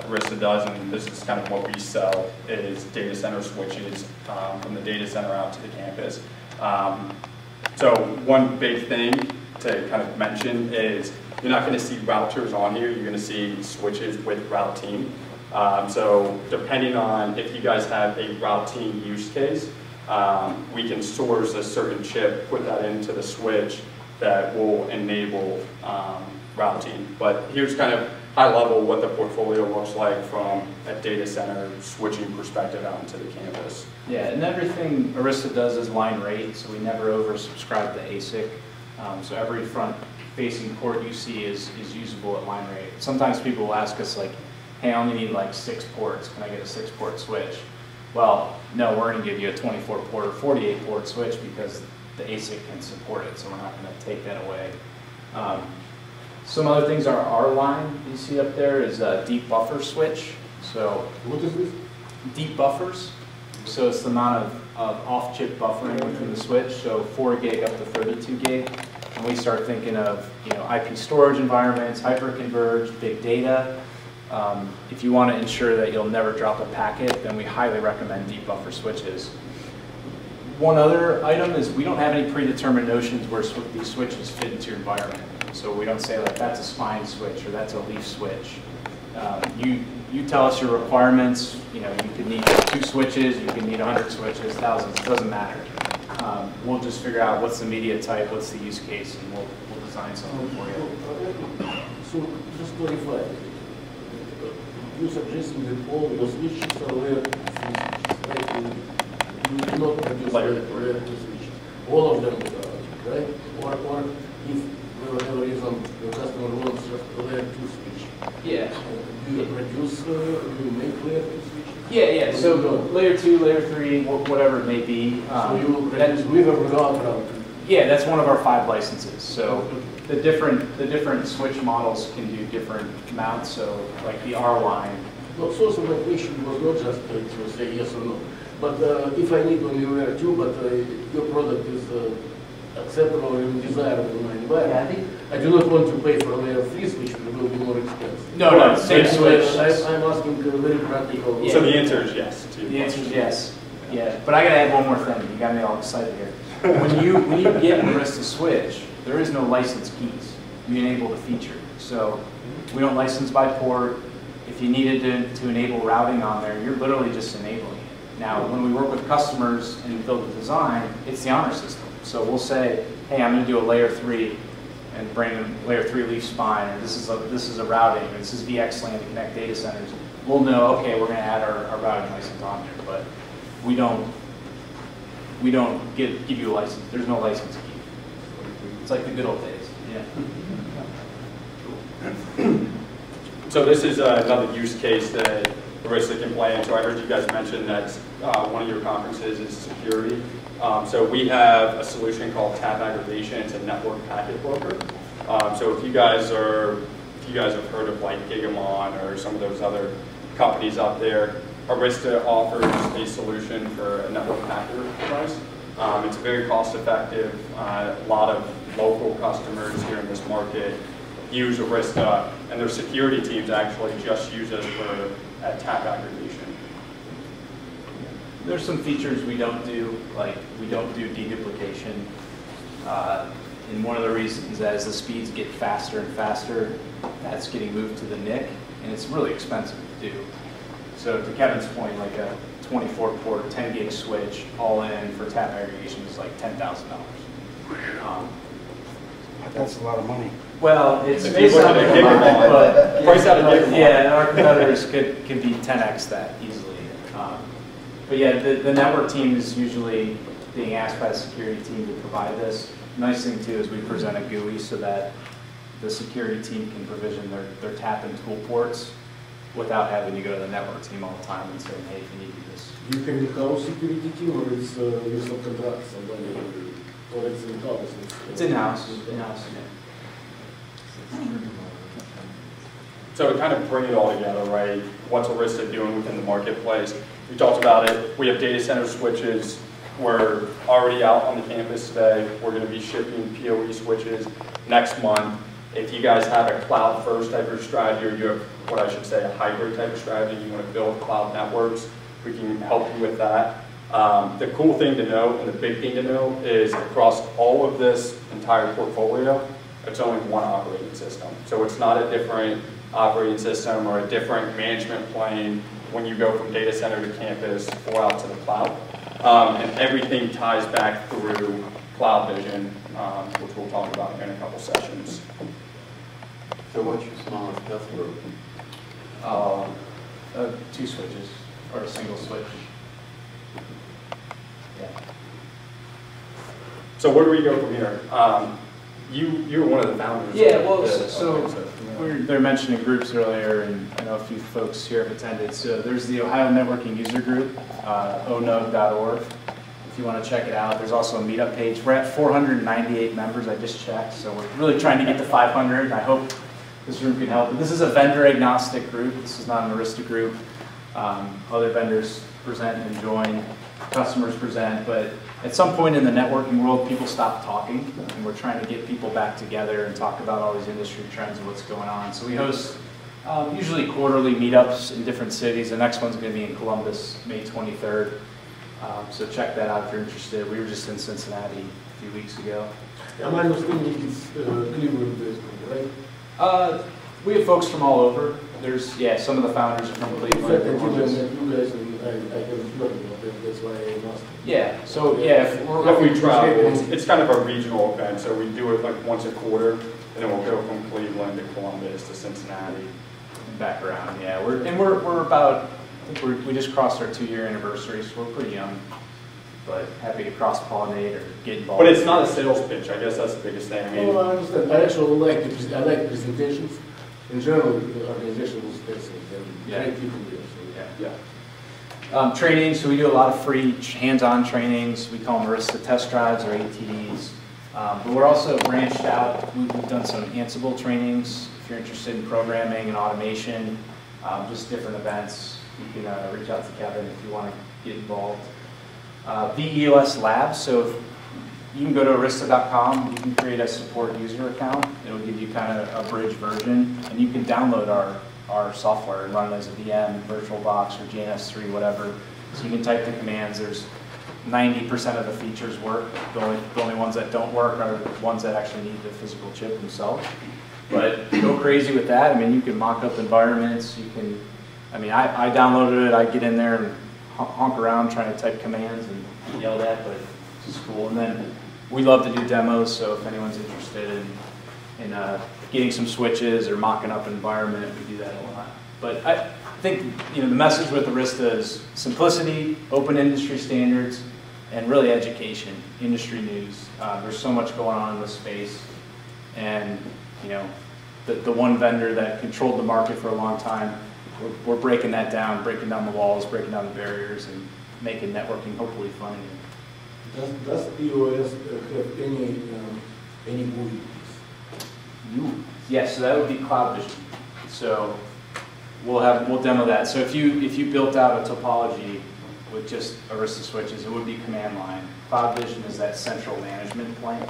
Arista does, and this is kind of what we sell, is data center switches from the data center out to the campus. So one big thing to kind of mention is you're not going to see routers on here. You're going to see switches with route team. So depending on if you guys have a route team use case, we can source a certain chip, put that into the switch that will enable route team. But here's kind of high level what the portfolio looks like from a data center switching perspective out into the campus. Yeah, and everything Arista does is line rate, so we never oversubscribe the ASIC. So every front-facing port you see is usable at line rate. Sometimes people will ask us like, hey, I only need like 6 ports. Can I get a 6-port switch? Well, no, we're going to give you a 24-port or 48-port switch because the ASIC can support it, so we're not going to take that away. Some other things are our line you see up there is a deep buffer switch. So What is this? deep buffers. So it's the amount of off-chip buffering within the switch. So 4 gig up to 32 gig. And we start thinking of IP storage environments, hyperconverged, big data. If you want to ensure that you'll never drop a packet, then we highly recommend deep buffer switches. One other item is we don't have any predetermined notions where these switches fit into your environment. So we don't say like that's a spine switch or that's a leaf switch. You tell us your requirements. You could need 2 switches, you could need 100 switches, thousands. It doesn't matter. We'll just figure out what's the media type, what's the use case, and we'll design something for you. So just clarify. You suggesting that all your switches are layer 3 switches, right? You do not produce layer 2 switches. All of them, right? Or if for whatever reason your customer wants just a layer 2 switch. Yeah. Do you produce, do you make layer 2 switches? Yeah. So layer 2, layer 3, whatever it may be. So you produce with or without routing? Yeah, that's one of our 5 licenses. So the different switch models can do different amounts. So like the R line. Well, source of my question was not just to say yes or no, but if I need only layer 2, but your product is acceptable and desirable in my environment, I do not want to pay for a layer 3 switch, it will be more expensive. No, same switch. I'm asking very practical. So the answer is yes. The answer is yes. Yeah, but I got to add one more thing. You got me all excited here. When you get an Arista switch, there is no license keys. You enable the feature. So we don't license by port. If you needed to enable routing on there, you're literally just enabling it. Now, when we work with customers and build a design, it's the honor system. So we'll say, hey, I'm going to do a layer 3 and bring a layer 3 leaf spine, or this is a routing, or this is VXLAN to connect data centers. We'll know, okay, we're going to add our routing license on there, but we don't give you a license. There's no license key. It's like the good old days. Yeah. So this is another use case that Arista can play in. So I heard you guys mention that one of your conferences is security. So we have a solution called tap aggregation. It's a network packet broker. So if you guys have heard of like Gigamon or some of those other companies out there, Arista offers a solution for a network packet price. It's very cost effective. A lot of local customers here in this market use Arista, and their security teams actually just use us for tap aggregation. There's some features we don't do, like we don't do deduplication. And one of the reasons that as the speeds get faster and faster, that's getting moved to the NIC, and it's really expensive to do. So to Kevin's point, like a 24-port, 10-gig switch, all in for tap aggregation is like $10,000. That's a lot of money. Well, it's if you look at a Gigamon, but price out of Gigamon. Yeah, our competitors can be 10x that easily. But yeah, the network team is usually being asked by the security team to provide this. Nice thing too is we present a GUI so that the security team can provision their tap and tool ports. without having to go to the network team all the time and saying, hey, if you need to do this. You have in-house security team, or it's you subcontract somebody, or it's in-house? It's in-house. In-house. So to kind of bring it all together, right, what's Arista doing within the marketplace? We talked about it. We have data center switches. We're already out on the campus today. We're going to be shipping PoE switches next month. If you guys have a cloud-first type of strategy, or you have what I should say, a hybrid type of strategy, you want to build cloud networks, we can help you with that. The cool thing to know, and the big thing to know, is across all of this entire portfolio, it's only one operating system. So it's not a different operating system or a different management plane when you go from data center to campus or out to the cloud. And everything ties back through CloudVision, which we'll talk about in a couple sessions. So what's your smallest customer? 2 switches, or a single switch. Yeah. So where do we go from here? You're one of the founders. Yeah, well, they're mentioning groups earlier, and I know a few folks here have attended. So there's the Ohio Networking User Group, onode.org, if you want to check it out. There's also a meetup page. We're at 498 members, I just checked, so we're really trying to get to 500, and I hope this room can help. But this is a vendor-agnostic group. This is not an Arista group. Other vendors present and join, customers present, but at some point in the networking world, people stop talking, and we're trying to get people back together and talk about all these industry trends and what's going on. So we host usually quarterly meetups in different cities. The next one's going to be in Columbus, May 23rd. So check that out if you're interested. We were just in Cincinnati a few weeks ago. I'm understanding it's Cleveland-based, right? We have folks from all over. There's, yeah, some of the founders are from Cleveland. In fact, I guys, and I haven't heard about them, that's why I asked. Yeah, so yeah, if we travel, it's kind of a regional event, so we do it like once a quarter, and then we'll go from Cleveland to Columbus to Cincinnati. Back around, yeah. We're about, I think we just crossed our 2-year anniversary, so we're pretty young, but happy to cross-pollinate or get involved. But it's not a sales pitch, I guess that's the biggest thing. I mean, I understand. I actually like presentations. In general, the organization was excellent, and great people here. So yeah. Training, so we do a lot of free hands-on trainings. We call them Arista test drives or ATDs. But we're also branched out. We've done some Ansible trainings. If you're interested in programming and automation, just different events, you can reach out to Kevin if you want to get involved. The EOS Labs, so you can go to arista.com, you can create a support user account. It'll give you kind of a bridge version, and you can download our software and run it as a VM, VirtualBox, or GNS3, whatever. So you can type the commands. There's 90% of the features work. The only ones that don't work are the ones that actually need the physical chip themselves. But go crazy with that. I mean, you can mock up environments. You can, I mean, I downloaded it. I get in there and honk around trying to type commands and get yelled at, but it's cool. And then we love to do demos, so if anyone's interested in getting some switches or mocking up an environment, we do that a lot. But I think the message with Arista is simplicity, open industry standards, and really education, industry news. There's so much going on in this space, and the one vendor that controlled the market for a long time, we're breaking that down, breaking down the walls, breaking down the barriers, and making networking hopefully fun again. Does EOS have any movie? Yes, so that would be CloudVision. So we'll demo that. So if you built out a topology with just Arista switches, it would be command line. CloudVision is that central management point.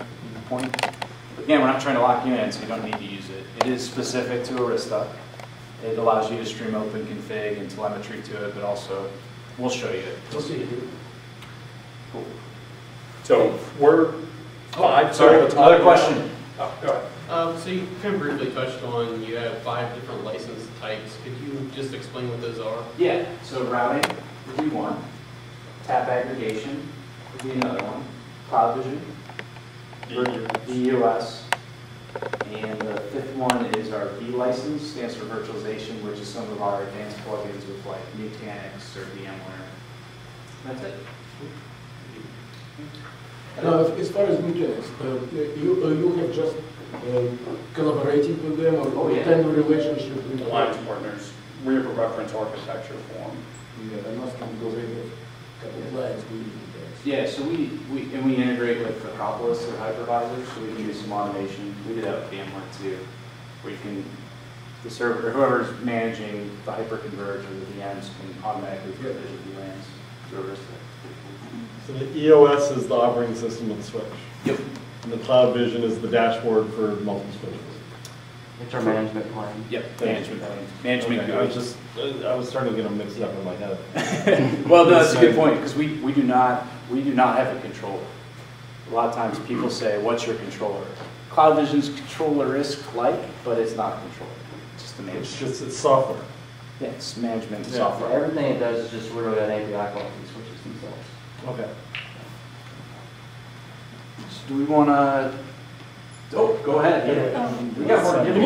Again, we're not trying to lock you in, so you don't need to use it. It is specific to Arista. It allows you to stream open config and telemetry to it, but also we'll show you it. Okay. Cool. so we're five. Sorry, another question. Oh, go ahead. So you kind of briefly touched on you have 5 different license types. Could you just explain what those are? Yeah, so routing would be one. Tap aggregation would be another one. CloudVision, EOS, and the 5th one is our V license, stands for virtualization, which is some of our advanced plugins with like Nutanix or VMware. That's it. Now, as far as Nutanix, you have just collaborating with them or kind of relationship with them? Alliance partners. we have a reference architecture for them. Yeah, that must come because we have a couple of flags. Yeah, so we integrate with Acropolis or hypervisors, so we can do some automation. We do that with VMware too, where you can, the server, whoever's managing the hyperconverged or the VMs can automatically provision VLANs through Arista. So the EOS is the operating system of the switch. Yep. And the CloudVision is the dashboard for multiple switches. It's our management plan. Yep, management plan. Management. Okay, I was starting to get them mixed up in my head. Well, no, that's a good point, because we do not have a controller. A lot of times people say, what's your controller? CloudVision's controller-isk-like, but it's not a controller. It's just the management. It's software. Yeah, it's management Yeah. software. Everything it does is just literally an API call to the switches themselves. Okay. So do we want to? Oh, go ahead. Yeah. We got more to give you.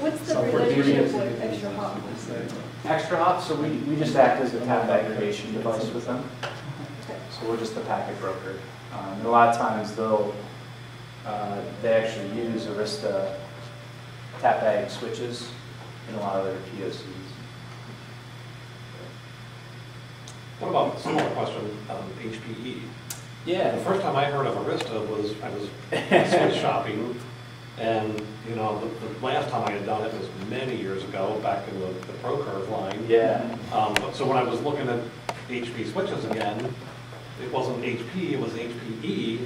What's the relationship with extra hop? Extra hop, so we just act as a tap aggregation device with them. So we're just the packet broker. And a lot of times they actually use Arista tap ag switches in a lot of their POCs. What about, similar question, HPE? Yeah. The first time I heard of Arista was, I was switch shopping, and you know, the last time I had done it was many years ago, back in the ProCurve line. Yeah. So when I was looking at HP switches again, it wasn't HP, it was HPE,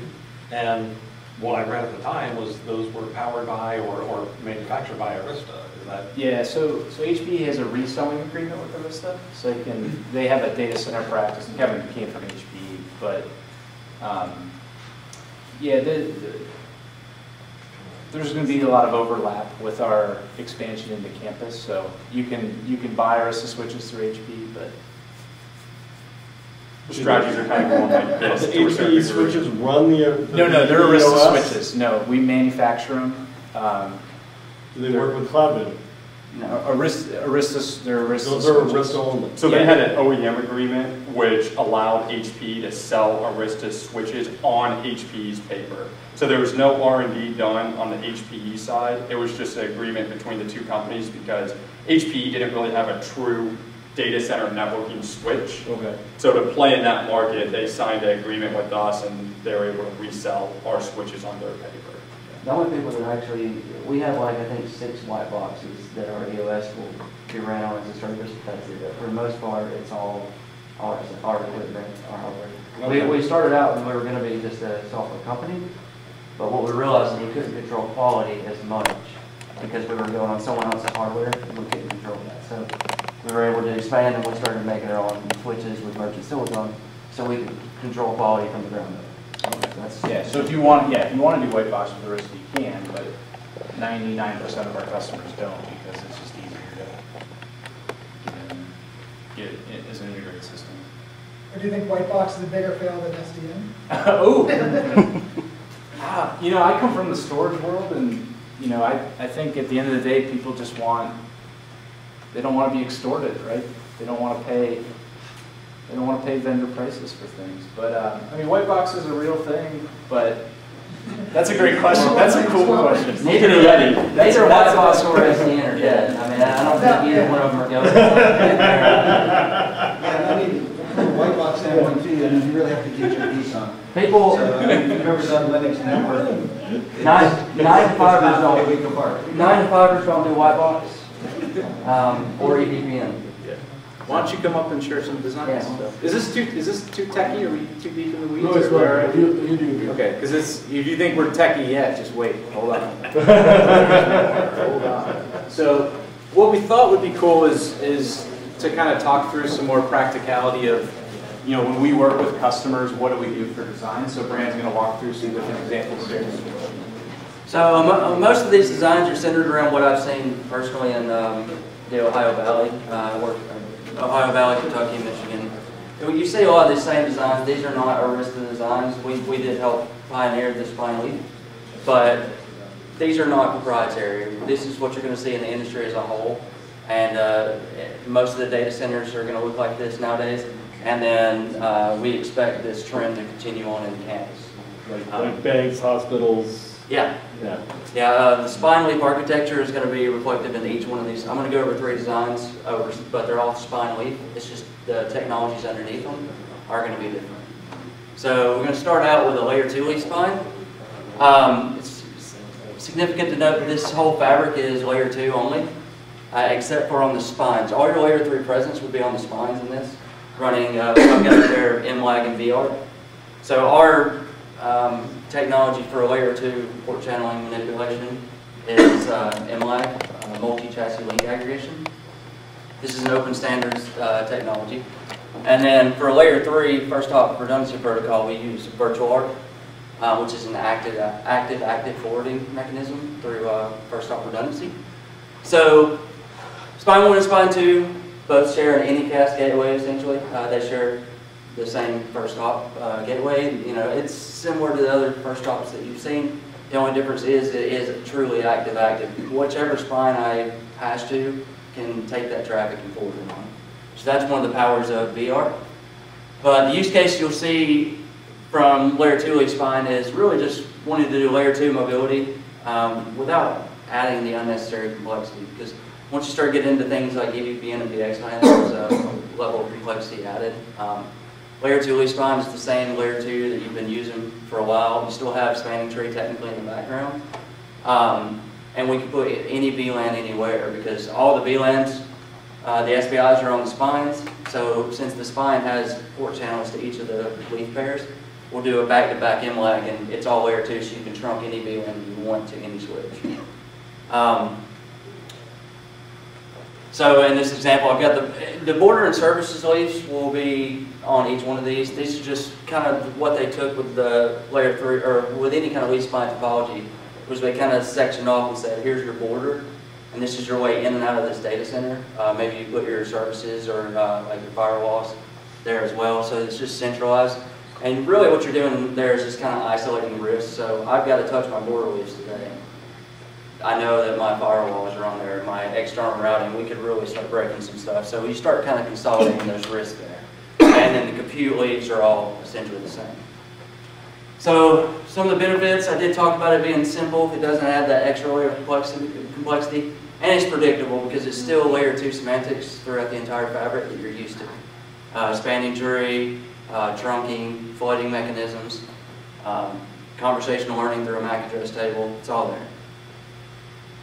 and what I read at the time was those were powered by or manufactured by Arista. Is that? Yeah, so HPE has a reselling agreement with Arista, so they have a data center practice, and Kevin came from HPE, but yeah, there's going to be a lot of overlap with our expansion into campus, so you can buy Arista switches through HPE, but the strategies are kind of going like this. The HPE switches run the No, they're Arista EOS? switches. No, we manufacture them. Do they work with CloudVision? No, they're Arista Those are switches. Arista only. So they had an OEM agreement which allowed HP to sell Arista switches on HPE's paper. So there was no R&D done on the HPE side. It was just an agreement between the two companies because HPE didn't really have a true data center networking switch. Okay. So to play in that market, they signed an agreement with us and they were able to resell our switches on their paper. The only people that actually, we have like, I think 6 white boxes that our EOS will be ran on as a service. That's it. But for the most part, it's all our equipment, our hardware. Okay. We started out and we were going to be just a software company, but what we realized is we couldn't control quality as much because we were going on someone else's hardware and we couldn't control that. So we were able to expand and we started making our own switches with merchant silicon so we could control quality from the ground up. Yeah, so if you want to do white box with Arista, you can, but 99% of our customers don't because it's just easier to get it as an integrated system. Or do you think white box is a bigger fail than SDN? Oh! You know, I come from the storage world, and you know, I think at the end of the day, people just they don't want to be extorted, right? They don't want to pay vendor prices for things. But I mean, white box is a real thing, but that's a great question. That's a cool question. Neither white box or SDN are dead. I mean, I don't think either one of them are going. Yeah, I mean, from a white box standpoint too, I mean, you really have to get your piece on. People, whoever's on Linux networking. 9 to 5ers don't. Week apart. 9 to 5ers don't do white box or EVPN. Why don't you come up and share some design stuff? Is this too techie? Are we too deep in the weeds? No, it's right. You do. Okay, because if you think we're techie yet, just wait. Hold on. Hold on. So what we thought would be cool is to kind of talk through some more practicality of, you know, when we work with customers, what do we do for design? So Brand's going to walk through some different examples here. So most of these designs are centered around what I've seen personally in the Ohio Valley. Ohio Valley, Kentucky, Michigan. When you see a lot of these same designs, these are not Arista designs. We did help pioneer this finally, but these are not proprietary. This is what you're going to see in the industry as a whole, and most of the data centers are going to look like this nowadays, and then we expect this trend to continue on in campus. Like banks, hospitals. Yeah. The spine leaf architecture is going to be reflected in each one of these. I'm going to go over 3 designs, but they're all spine leaf. It's just the technologies underneath them are going to be different. So we're going to start out with a layer 2 leaf spine. It's significant to note that this whole fabric is layer 2 only, except for on the spines. All your layer 3 presence would be on the spines in this, running, I've got up there MLAG and VR. So our technology for a layer 2 port channeling manipulation is MLAG, multi-chassis link aggregation. This is an open standards technology. And then for layer 3, first hop redundancy protocol, we use virtual ARC, which is an active forwarding mechanism through first hop redundancy. So spine 1 and spine 2 both share an anycast gateway essentially. They share the same first hop gateway. You know, it's similar to the other first hops that you've seen. The only difference is it is truly active. Whichever spine I pass to can take that traffic and forward it on. So that's one of the powers of VR. But the use case you'll see from layer 2 leaf spine is really just wanting to do layer 2 mobility without adding the unnecessary complexity. Because once you start getting into things like EVPN and VXLAN, there's a level of complexity added. Layer 2 leaf spine is the same layer 2 that you've been using for a while. You still have spanning tree technically in the background. And we can put any VLAN anywhere because all the VLANs, the SPIs are on the spines. So since the spine has port channels to each of the leaf pairs, we'll do a back-to-back MLAG and it's all layer 2 so you can trunk any VLAN you want to any switch. So in this example, I've got the border and services leaves will be on each one of these. These are just kind of what they took with the layer 3, or with any kind of leaf spine topology, was they kind of sectioned off and said, here's your border, and this is your way in and out of this data center. Maybe you put your services or like your firewalls there as well, so it's just centralized. And really what you're doing there is just kind of isolating risks. So I've got to touch my border leaves today. I know that my firewalls are on there, my external routing, we could really start breaking some stuff. So you start kind of consolidating those risks there. And then the compute leaves are all essentially the same. So some of the benefits, I did talk about it being simple. It doesn't add that extra layer of complexity. And it's predictable because it's still layer 2 semantics throughout the entire fabric that you're used to. Spanning tree, trunking, flooding mechanisms, conversational learning through a MAC address table, it's all there.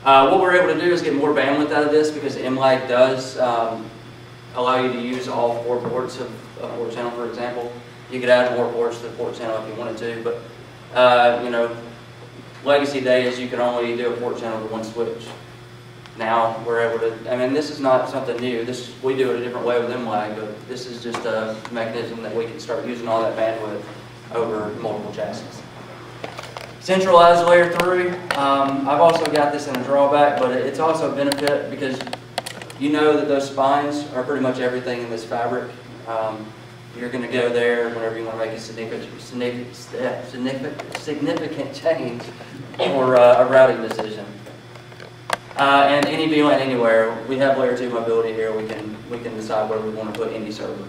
What we're able to do is get more bandwidth out of this because MLAG does allow you to use all 4 ports of a port channel, for example. You could add more ports to the port channel if you wanted to, but you know, legacy days you could only do a port channel with 1 switch. Now we're able to, I mean, this is not something new. We do it a different way with MLAG, but this is just a mechanism that we can start using all that bandwidth over multiple chassis. Centralized layer 3, I've also got this in a drawback, but it's also a benefit because you know that those spines are pretty much everything in this fabric. You're going to go there whenever you want to make a significant change or a routing decision. And any VLAN anywhere, we have layer 2 mobility here. We can decide where we want to put any server.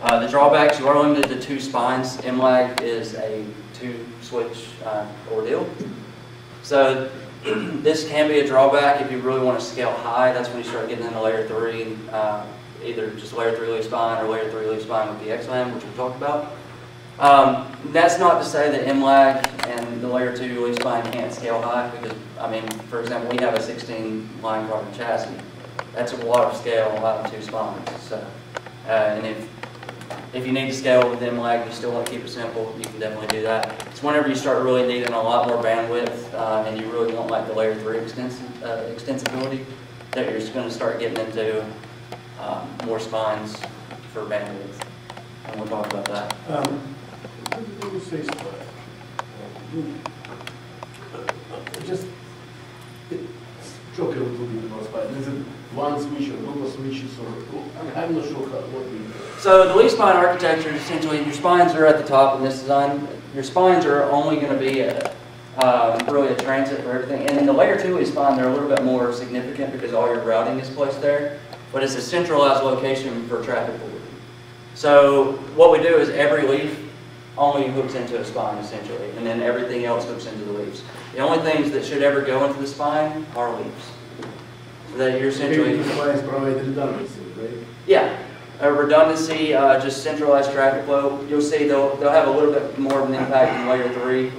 The drawbacks, you are limited to 2 spines. MLAG is a 2-switch ordeal. So this can be a drawback if you really want to scale high. That's when you start getting into layer 3, either just layer 3 leaf spine or layer 3 leaf spine with the XLAN, which we talked about. That's not to say that MLAG and the layer 2 leaf spine can't scale high because, I mean, for example, we have a 16-line carbon chassis. That's a lot of scale, a lot of 2 spines. So, and if you need to scale with MLAG, you still want to keep it simple, you can definitely do that. It's whenever you start really needing a lot more bandwidth and you really want like the layer 3 extensibility that you're just going to start getting into more spines for bandwidth. And we'll talk about that. Let me say something. Just joke a little bit about spine. Is it 1 switch or group of switches, or I'm not sure what we do. So the leaf spine architecture is essentially your spines are at the top in this design. Your spines are only going to be really a transit for everything. And in the layer 2 leaf spine, they're a little bit more significant because all your routing is placed there. But it's a centralized location for traffic forwarding. So what we do is every leaf only hooks into a spine essentially, and then everything else hooks into the leaves. The only things that should ever go into the spine are leaves. So that you're essentially... Spines provide redundancy, right? Yeah. Redundancy, just centralized traffic flow. You'll see they'll have a little bit more of an impact in layer 3,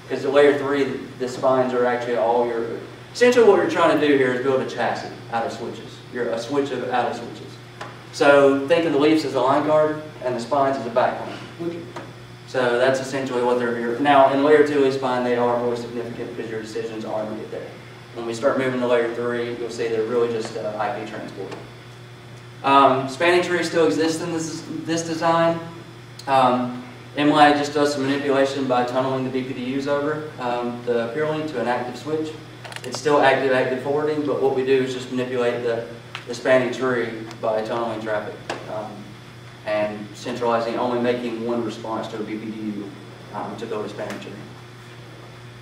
because the layer 3, the spines are actually all your... Essentially what you're trying to do here is build a chassis out of switches. You're a switch out of switches. So think of the leaves as a line card and the spines as a backbone. So that's essentially what they're here. Now in layer 2 leaf spine, they are more significant because your decisions are made there. When we start moving to layer 3, you'll see they're really just IP transport. Spanning tree still exists in this design. MLAG just does some manipulation by tunneling the BPDUs over the peer link to an active switch. It's still active forwarding, but what we do is just manipulate the spanning tree by tunneling traffic and centralizing, only making one response to a BPDU to build a spanning tree.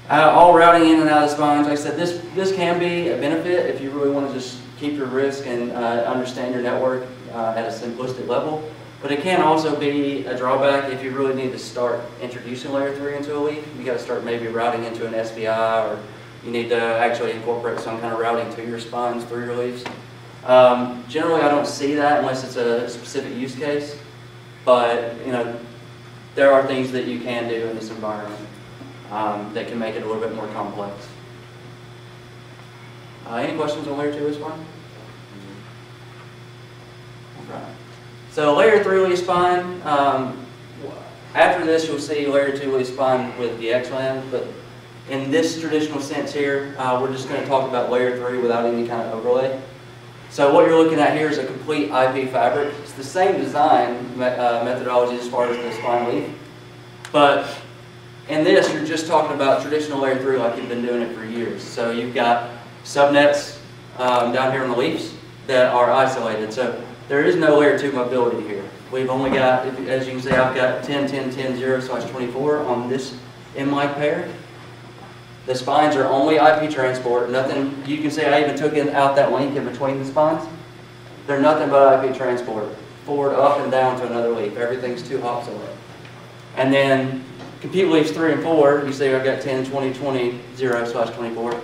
All routing in and out of the spines, like I said, this can be a benefit if you really want to just keep your risk and understand your network at a simplistic level. But it can also be a drawback if you really need to start introducing layer 3 into a leaf. You got to start maybe routing into an SBI, or you need to actually incorporate some kind of routing to your spines through your leaves. Generally, I don't see that unless it's a specific use case. But there are things that you can do in this environment that can make it a little bit more complex. Any questions on layer 2 leaf spine? Okay. So layer 3 leaf spine, after this you'll see layer 2 leaf spine with the VXLAN, but in this traditional sense here, we're just going to talk about layer 3 without any kind of overlay. So what you're looking at here is a complete IP fabric. It's the same design methodology as far as the spine leaf, but in this you're just talking about traditional layer 3 like you've been doing it for years. So you've got subnets down here on the leaves that are isolated. So there is no layer 2 mobility here. We've only got, as you can see, I've got 10, 10, 10, 0/24 on this MLAG pair. The spines are only IP transport. Nothing, you can see I even took out that link in between the spines. They're nothing but IP transport. Forward, up, and down to another leaf. Everything's 2 hops away. And then compute leaves 3 and 4, you see I've got 10, 20, 20, 0/24.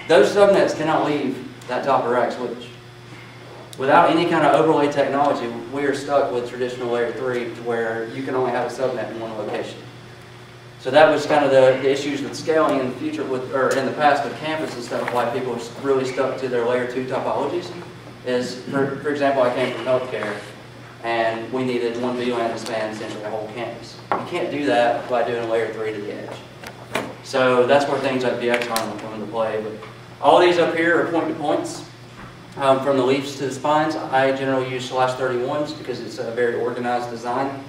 Those subnets cannot leave that top of rack switch. Without any kind of overlay technology, we are stuck with traditional layer 3 to where you can only have a subnet in one location. So that was kind of the issues with scaling in the future, or in the past with campus and stuff, why people really stuck to their layer 2 topologies. Is, for example, I came from healthcare, and we needed one VLAN to span essentially a whole campus. You can't do that by doing layer 3 to the edge. So that's where things like VXLAN will come into play. But all these up here are point-to-points. From the leaves to the spines, I generally use /31s because it's a very organized design.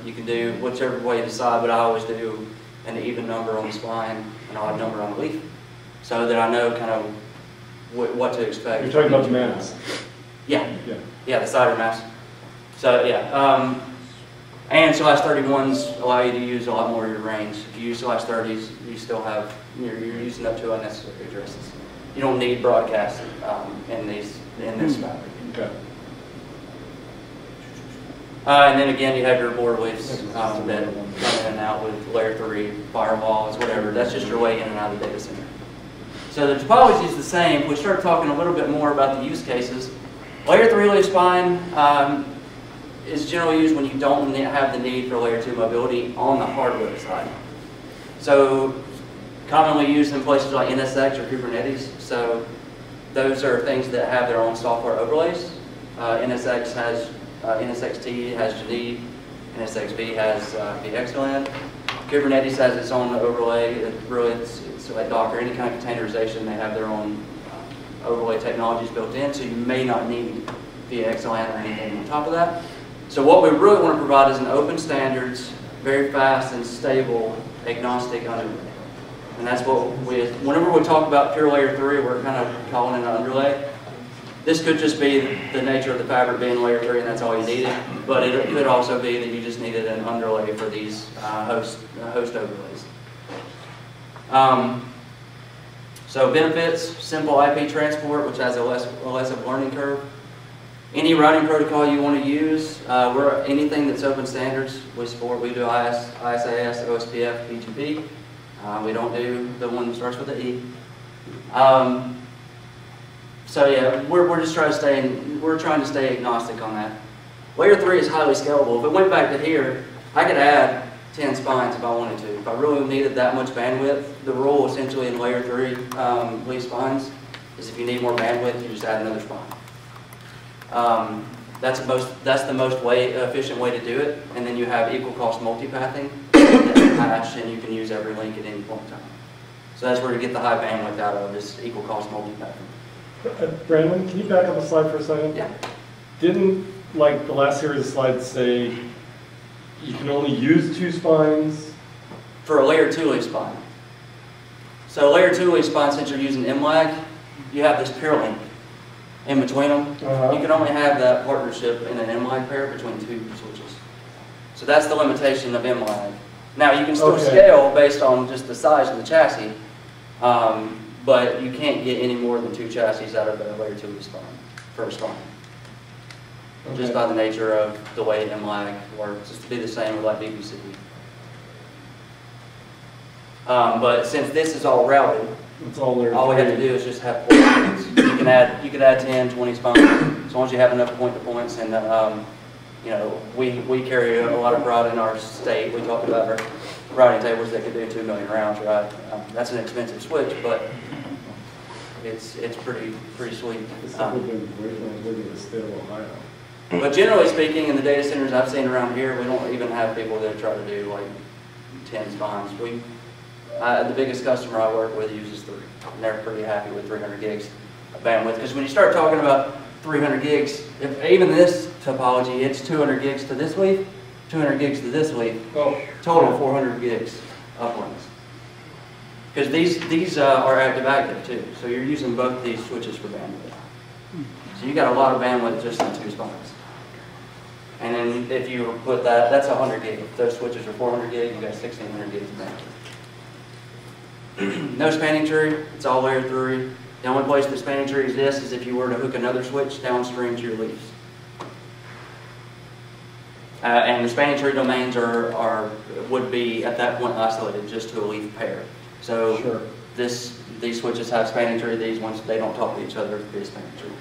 You can do whichever way you decide, but I always do an even number on the spine, an odd number on the leaf, so that I know kind of what to expect. You're talking about the mass. Yeah, the cider mass. So yeah, and /31s allow you to use a lot more of your range. If you use /30s, you still have, you're using up to unnecessary addresses. You don't need broadcast in this fabric. Okay. And then again, you have your border leaves that come in and out with layer 3 firewalls, whatever. That's just your way in and out of the data center. So the topology is the same. If we start talking a little bit more about the use cases, layer 3 leaf spine is generally used when you don't have the need for layer 2 mobility on the hardware side. So commonly used in places like NSX or Kubernetes. So those are things that have their own software overlays. NSX has NSXT has Geneve, NSXB has VXLAN. Kubernetes has its own overlay. It's like Docker, any kind of containerization, they have their own overlay technologies built in, so you may not need VXLAN or anything on top of that. So what we really want to provide is an open standards, very fast and stable, agnostic underlay. And that's what whenever we talk about pure layer 3, we're kind of calling it an underlay. This could just be the nature of the fabric being layer 3 and that's all you needed, but it could also be that you just needed an underlay for these host overlays. So benefits, simple IP transport, which has a less of a learning curve. Any routing protocol you want to use, we're anything that's open standards, we support. We do ISAS, OSPF, BGP. We don't do the one that starts with the E. So yeah, we're just trying to stay agnostic on that. Layer 3 is highly scalable. If it went back to here, I could add 10 spines if I wanted to. If I really needed that much bandwidth, the rule essentially in layer 3 leaf spines is if you need more bandwidth, you just add another spine. That's the most efficient way to do it. And then you have equal cost multipathing hash, and you can use every link at any point in time. So that's where you get the high bandwidth out of is equal cost multipathing. Brandon, can you back up a slide for a second? Yeah. Didn't, like, the last series of slides say you can only use 2 spines? For a layer 2 leaf spine. So layer 2 leaf spine, since you're using MLAG, you have this pair link in between them. You can only have that partnership in an MLAG pair between 2 switches. So that's the limitation of MLAG. Now you can still scale based on just the size of the chassis, but you can't get any more than 2 chassis out of a layer 2 leaf spine for a spine. Just by the nature of the way MLAG works. It's to be the same with like VPC. But since this is all routed, it's all we have to do is just have point points. You can add 10, 20 spines as long as you have enough point to points. And you know, we carry a lot of pride in our state. We talked about our routing tables that could do 2 million rounds, right? That's an expensive switch, but it's pretty sweet. But generally speaking, in the data centers I've seen around here, we don't even have people that try to do like 10 spines. The biggest customer I work with uses 3, and they're pretty happy with 300 gigs of bandwidth. Because when you start talking about 300 gigs, if even this topology, it's 200 gigs to this leaf, 200 gigs to this leaf, total 400 gigs uplinks. Because these are active too, so you're using both these switches for bandwidth. So you got a lot of bandwidth just in 2 spines. And then if you put that's 100 gig. If those switches are 400 gig, you got 1600 gigs of bandwidth. No spanning tree, it's all layer 3. The only place the spanning tree exists is if you were to hook another switch downstream to your leaves. And the spanning tree domains would be at that point isolated just to a leaf pair. So these switches have spanning tree, these ones, they don't talk to each other via spanning tree.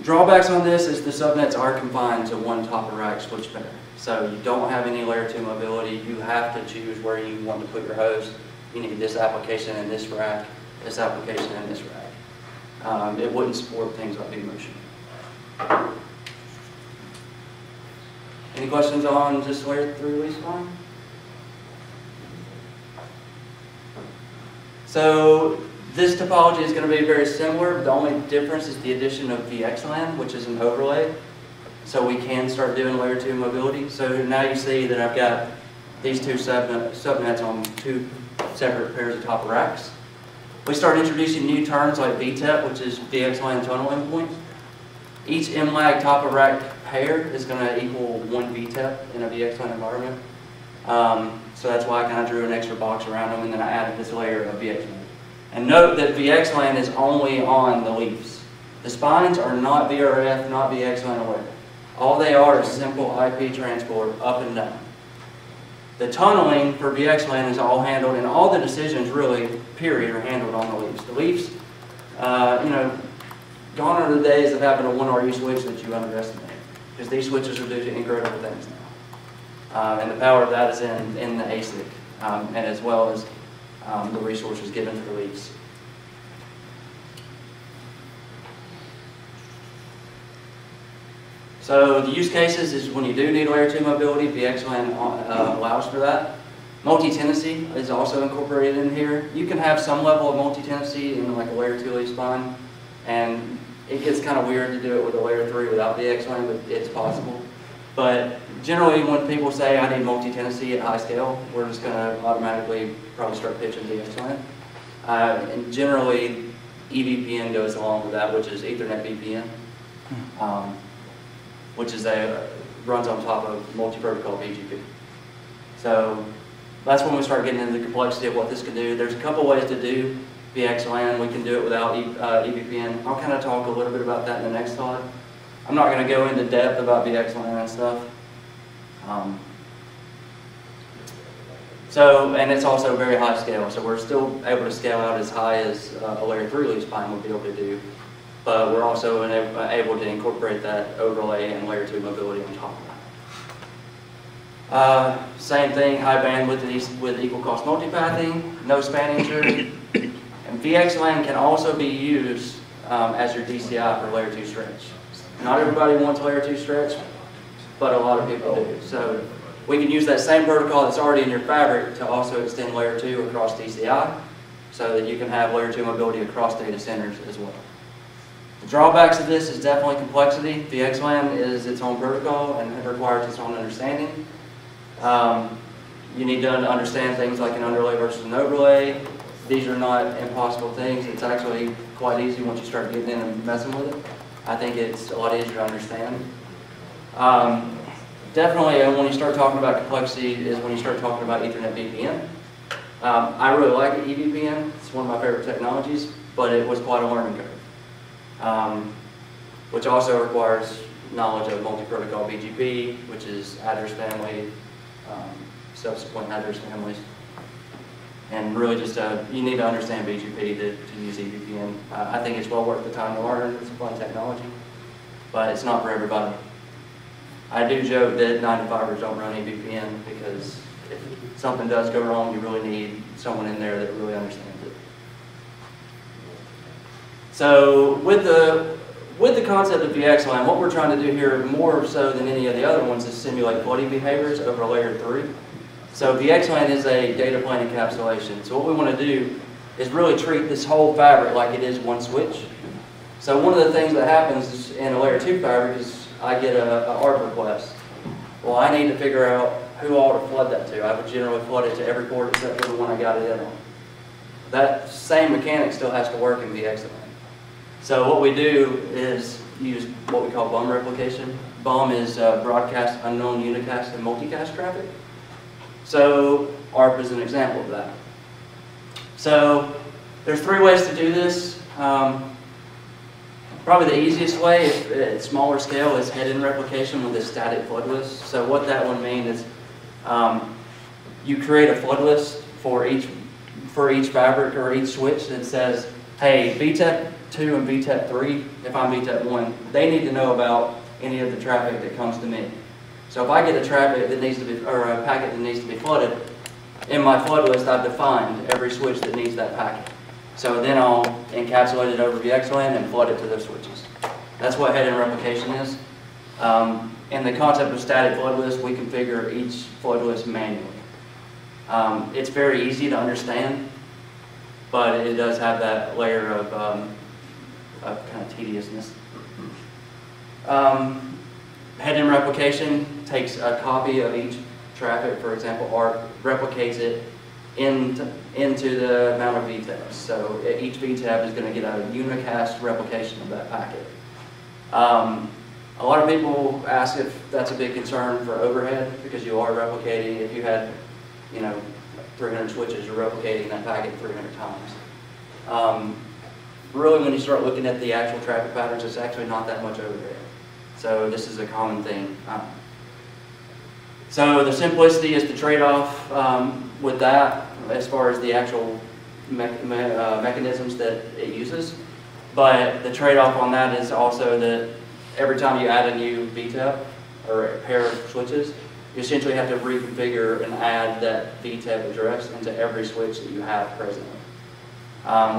Drawbacks on this is the subnets are confined to one top-of-rack switch pair. So you don't have any layer 2 mobility. You have to choose where you want to put your host. You need this application in this rack, this application in this rack. It wouldn't support things like vMotion. Any questions on just layer 3 leaf spine? So this topology is going to be very similar, but the only difference is the addition of VXLAN, which is an overlay. So we can start doing layer 2 mobility. So now you see that I've got these 2 subnets on 2 separate pairs of top racks. We start introducing new terms like VTEP, which is VXLAN tunnel endpoint. Each MLAG top of rack pair is going to equal 1 VTEP in a VXLAN environment. So that's why I kind of drew an extra box around them, and then I added this layer of VXLAN. And note that VXLAN is only on the leaves. The spines are not VRF, not VXLAN aware. All they are is simple IP transport up and down. The tunneling for VXLAN is all handled, and all the decisions really, period, are handled on the leaves. The leaves, you know, gone are the days of having a 1RU switch that you underestimate, because these switches are doing incredible things now. And the power of that is in the ASIC, and as well as the resources given to the leaves. So the use cases is when you do need layer 2 mobility, VXLAN allows for that. Multi-tenancy is also incorporated in here. You can have some level of multi-tenancy in like a layer 2 leaf spine, and it gets kind of weird to do it with a layer 3 without VXLAN, but it's possible. But generally when people say I need multi-tenancy at high scale, we're just going to automatically probably start pitching VXLAN. And generally EVPN goes along with that, which is Ethernet VPN. Which is runs on top of multi-protocol BGP. So that's when we start getting into the complexity of what this can do. There's a couple ways to do VXLAN, we can do it without EVPN. I'll kind of talk a little bit about that in the next slide. I'm not going to go into depth about VXLAN and stuff. And it's also very high scale, so we're still able to scale out as high as a layer 3 leaf spine would be able to do, but we're also able to incorporate that overlay and layer 2 mobility on top of that. Same thing, high bandwidth with equal cost multipathing, no spanning tree, and VXLAN can also be used as your DCI for layer 2 stretch. Not everybody wants layer 2 stretch, but a lot of people do. So we can use that same protocol that's already in your fabric to also extend layer 2 across DCI so that you can have layer 2 mobility across data centers as well. The drawbacks of this is definitely complexity. VXLAN is its own protocol and it requires its own understanding. You need to understand things like an underlay versus an overlay. These are not impossible things. It's actually quite easy once you start getting in and messing with it. I think it's a lot easier to understand. Definitely, when you start talking about complexity is when you start talking about Ethernet VPN. I really like EVPN. It's one of my favorite technologies, but it was quite a learning curve, which also requires knowledge of multi-protocol BGP, which is address family, subsequent address families, and really just you need to understand BGP to use EVPN. I think it's well worth the time to learn. It's a fun technology, but it's not for everybody. I do joke that 9-to-5ers don't run EVPN because if something does go wrong, you really need someone in there that really understands it. So with the concept of VXLAN, what we're trying to do here more so than any of the other ones is simulate flooding behaviors over layer 3. So VXLAN is a data plane encapsulation. So what we want to do is really treat this whole fabric like it is one switch. So one of the things that happens in a layer 2 fabric is I get a ARP request. Well, I need to figure out who I ought to flood that to. I would generally flood it to every port except for the one I got it in on. That same mechanic still has to work in VXLAN. So what we do is use what we call BUM replication. BUM is broadcast unknown unicast and multicast traffic. So ARP is an example of that. So there's 3 ways to do this. Probably the easiest way, if at smaller scale, is head-in replication with a static flood list. So what that would mean is you create a flood list for each fabric or each switch that says, hey, VTEP 2 and VTEP 3, if I'm VTEP 1, they need to know about any of the traffic that comes to me. So if I get a traffic that needs to be, or a packet that needs to be flooded, in my flood list I've defined every switch that needs that packet. So then I'll encapsulate it over VXLAN and flood it to those switches. That's what head-in replication is. In the concept of static flood list, we configure each flood list manually. It's very easy to understand, but it does have that layer of kind of tediousness. Head-in replication takes a copy of each traffic, for example, or replicates it into the amount of VTEPs. So each VTEP is going to get a unicast replication of that packet. A lot of people ask if that's a big concern for overhead because you are replicating. If you had, 300 switches, you're replicating that packet 300 times. Really, when you start looking at the actual traffic patterns, it's actually not that much overhead. So this is a common thing. So the simplicity is the trade-off with that as far as the actual mechanisms that it uses. But the trade-off on that is also that every time you add a new VTEP or a pair of switches, you essentially have to reconfigure and add that VTEP address into every switch that you have presently.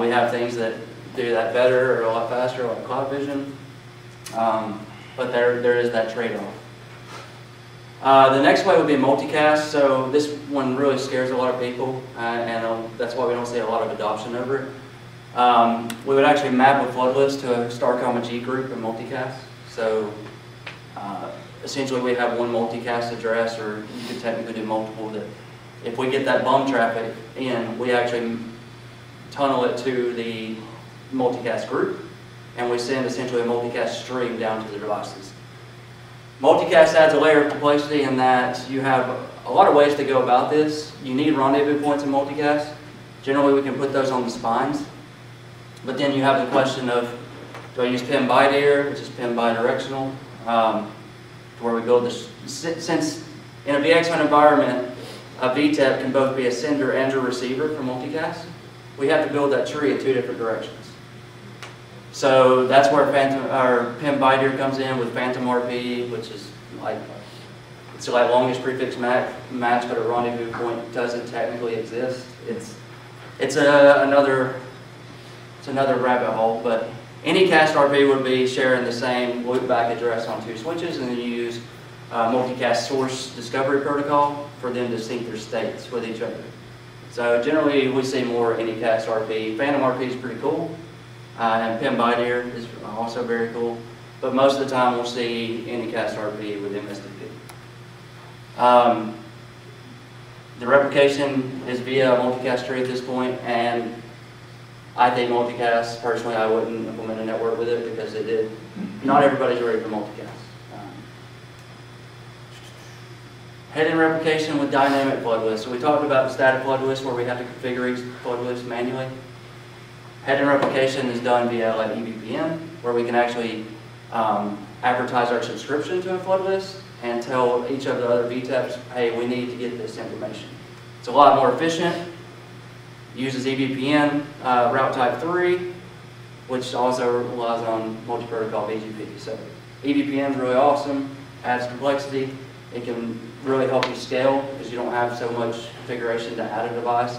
We have things that do that better or a lot faster, like CloudVision, but there is that trade-off. The next way would be multicast. So this one really scares a lot of people, and that's why we don't see a lot of adoption over it. We would actually map a flood list to a star comma G group and multicast. So essentially we have one multicast address, or you could technically do multiple, that if we get that BUM traffic in, we actually tunnel it to the multicast group, and we send essentially a multicast stream down to the devices. Multicast adds a layer of complexity in that you have a lot of ways to go about this. You need rendezvous points in multicast. Generally, we can put those on the spines. But then you have the question of, do I use pin bidirectional, which is pin bidirectional, to where we build this, since in a VXLAN environment, a VTEP can both be a sender and a receiver for multicast, we have to build that tree in 2 different directions. So that's where our pin bidirectional comes in with Phantom RP, which is like, it's like longest prefix match, but a rendezvous point doesn't technically exist. It's another rabbit hole, but any cast RP would be sharing the same loopback address on 2 switches, and then you use multicast source discovery protocol for them to sync their states with each other. So generally we see more anycast RP. Phantom RP is pretty cool, and pin bidirectional is also very cool, but most of the time we'll see anycast RP with MSDP. The replication is via multicast tree at this point, and I think multicast, personally, I wouldn't implement a network with it because not everybody's ready for multicast. Head-in replication with dynamic flood lists. So we talked about the static flood list where we have to configure each flood list manually. Head-in replication is done via like EVPN, where we can actually advertise our subscription to a flood list and tell each of the other VTEPs, hey, we need to get this information. It's a lot more efficient. Uses EVPN route type 3, which also relies on multi-protocol BGP. So EVPN is really awesome, adds complexity. It can really help you scale because you don't have so much configuration to add a device.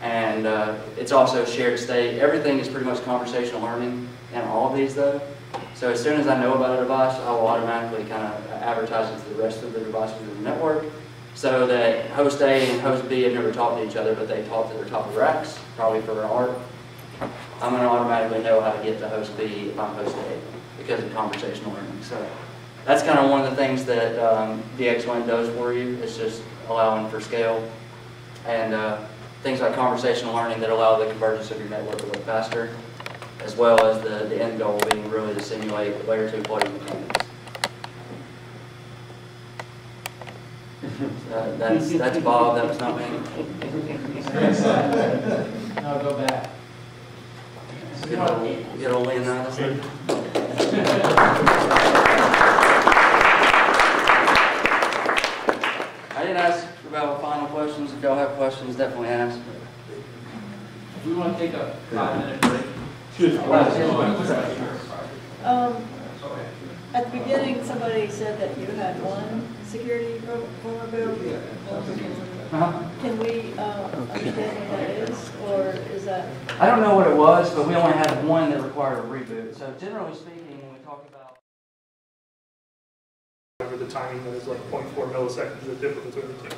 And it's also shared state. Everything is pretty much conversational learning in all of these though. So as soon as I know about a device, I will automatically kind of advertise it to the rest of the devices in the network, so that host A and host B have never talked to each other, but they talk to their top of racks, probably for an ARP. I'm going to automatically know how to get to host B if I'm host A because of conversational learning. So that's kind of one of the things that VXLAN does for you. It's just allowing for scale and things like conversational learning that allow the convergence of your network a little faster, as well as the end goal being really to simulate layer 2 flooding mechanics. That's Bob, that was not me. No, go back. Get old Leonidas. I didn't ask about final questions. If y'all have questions, definitely ask. We want to take a 5-minute break. At the beginning, somebody said that you had one security vulnerability. Can we understand what that is, or is that? I don't know what it was, but we only had one that required a reboot. So generally speaking, when we talk about the timing that is like 0.4 milliseconds, the difference between the two.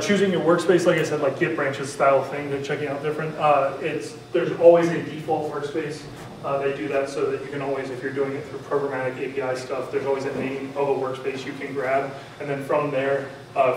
Choosing your workspace, like I said, like Git branches style thing, they're checking out different. There's always a default workspace. They do that so that you can always, if you're doing it through programmatic API stuff, there's always a name of a workspace you can grab. And then from there,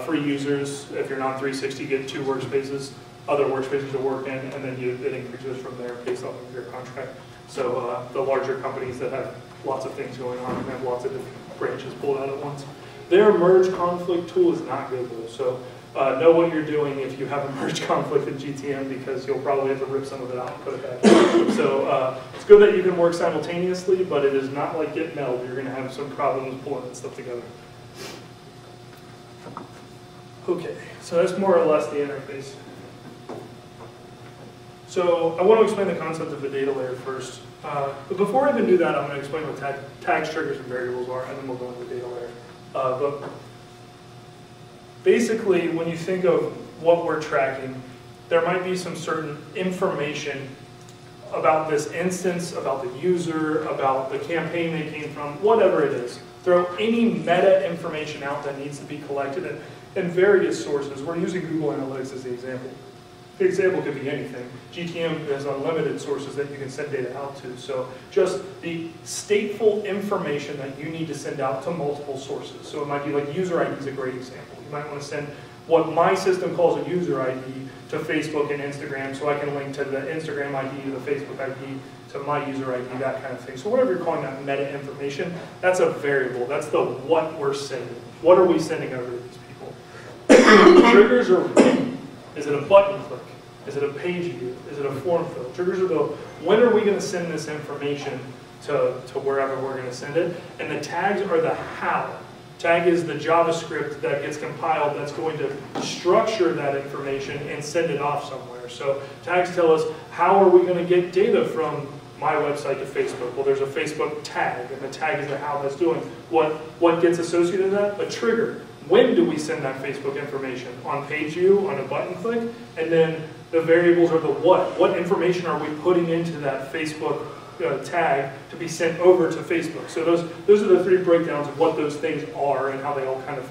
free users, if you're not 360, get 2 workspaces, other workspaces to work in, and then it increases from there based off of your contract. So the larger companies that have lots of things going on and have lots of different branches pulled out at once. Their merge conflict tool is not good though. So know what you're doing if you have a merge conflict in GTM, because you'll probably have to rip some of it out and put it back in. So it's good that you can work simultaneously, but it is not like Git meld. You're going to have some problems pulling that stuff together. Okay, so that's more or less the interface. So I want to explain the concept of the data layer first. But before I even do that, I'm going to explain what tags, triggers, and variables are, and then we'll go into the data layer. But basically, when you think of what we're tracking, there might be some certain information about this instance, about the user, about the campaign they came from, whatever it is. Throw any meta information out that needs to be collected in various sources. We're using Google Analytics as the example. The example could be anything. GTM has unlimited sources that you can send data out to. So just the stateful information that you need to send out to multiple sources. So it might be like user ID is a great example. You might want to send what my system calls a user ID to Facebook and Instagram, so I can link to the Instagram ID to the Facebook ID to my user ID, that kind of thing. So whatever you're calling that meta information, that's a variable. That's the what we're sending. What are we sending over to these people? Triggers are when. Is it a button click? Is it a page view? Is it a form fill? Triggers are the, when are we going to send this information to wherever we're going to send it? And the tags are the how. Tag is the JavaScript that gets compiled that's going to structure that information and send it off somewhere. So tags tell us, how are we going to get data from my website to Facebook? Well, there's a Facebook tag, and the tag is the how that's doing. What gets associated with that? A trigger. When do we send that Facebook information? On page view, on a button click? And then the variables are the what. What information are we putting into that Facebook tag to be sent over to Facebook? So those are the three breakdowns of what those things are and how they all kind of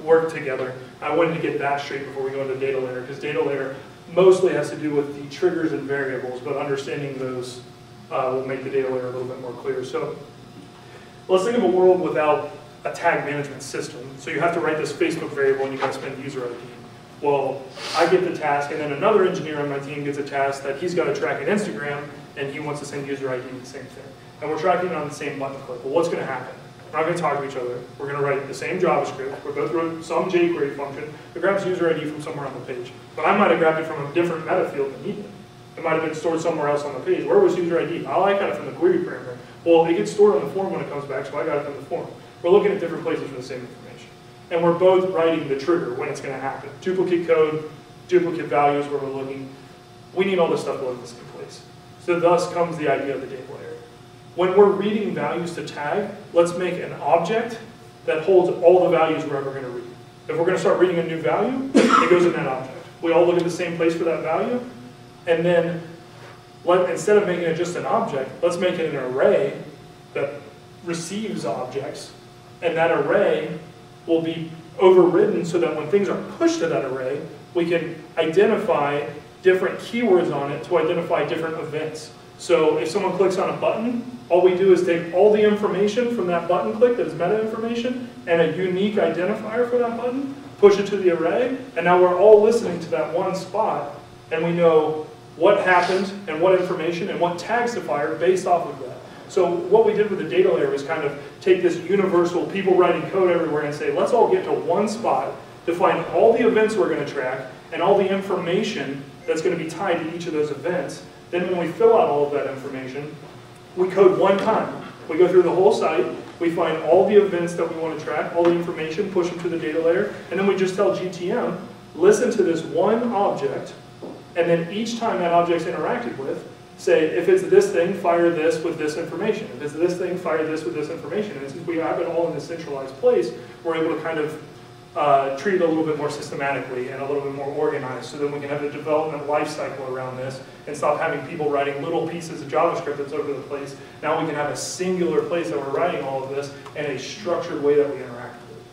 work together. I wanted to get that straight before we go into data layer, because data layer mostly has to do with the triggers and variables, but understanding those will make the data layer a little bit more clear. So let's think of a world without a tag management system. So you have to write this Facebook variable and you got to spend user ID. Well, I get the task, and then another engineer on my team gets a task that he's got to track an Instagram, and he wants to send user ID the same thing. And we're tracking it on the same button click. Well, what's going to happen? We're not going to talk to each other. We're going to write the same JavaScript. We're both wrote some jQuery function that grabs user ID from somewhere on the page. But I might have grabbed it from a different meta field than he did. It might have been stored somewhere else on the page. Where was user ID? Oh, I got it from the query parameter. Well, it gets stored on the form when it comes back, so I got it from the form. We're looking at different places for the same information. And we're both writing the trigger when it's going to happen. Duplicate code, duplicate values where we're looking. We need all this stuff to look in the same place. So thus comes the idea of the data layer. When we're reading values to tag, let's make an object that holds all the values we're ever going to read. If we're going to start reading a new value, it goes in that object. We all look at the same place for that value. And then, instead of making it just an object, let's make it an array that receives objects. And that array will be overridden so that when things are pushed to that array, we can identify different keywords on it to identify different events. So if someone clicks on a button, all we do is take all the information from that button click that is meta information and a unique identifier for that button, push it to the array, and now we're all listening to that one spot, and we know what happened and what information and what tags to fire based off of that. So what we did with the data layer was kind of take this universal people writing code everywhere and say, let's all get to one spot, define all the events we're going to track and all the information that's going to be tied to each of those events. Then when we fill out all of that information, we code one time. We go through the whole site, we find all the events that we want to track, all the information, push them to the data layer, and then we just tell GTM, listen to this one object, and then each time that object's interacted with, say, if it's this thing, fire this with this information. If it's this thing, fire this with this information. And since we have it all in a centralized place, we're able to kind of treat it a little bit more systematically and a little bit more organized, so that we can have a development life cycle around this and stop having people writing little pieces of JavaScript that's over the place. Now we can have a singular place that we're writing all of this in a structured way that we interact with it.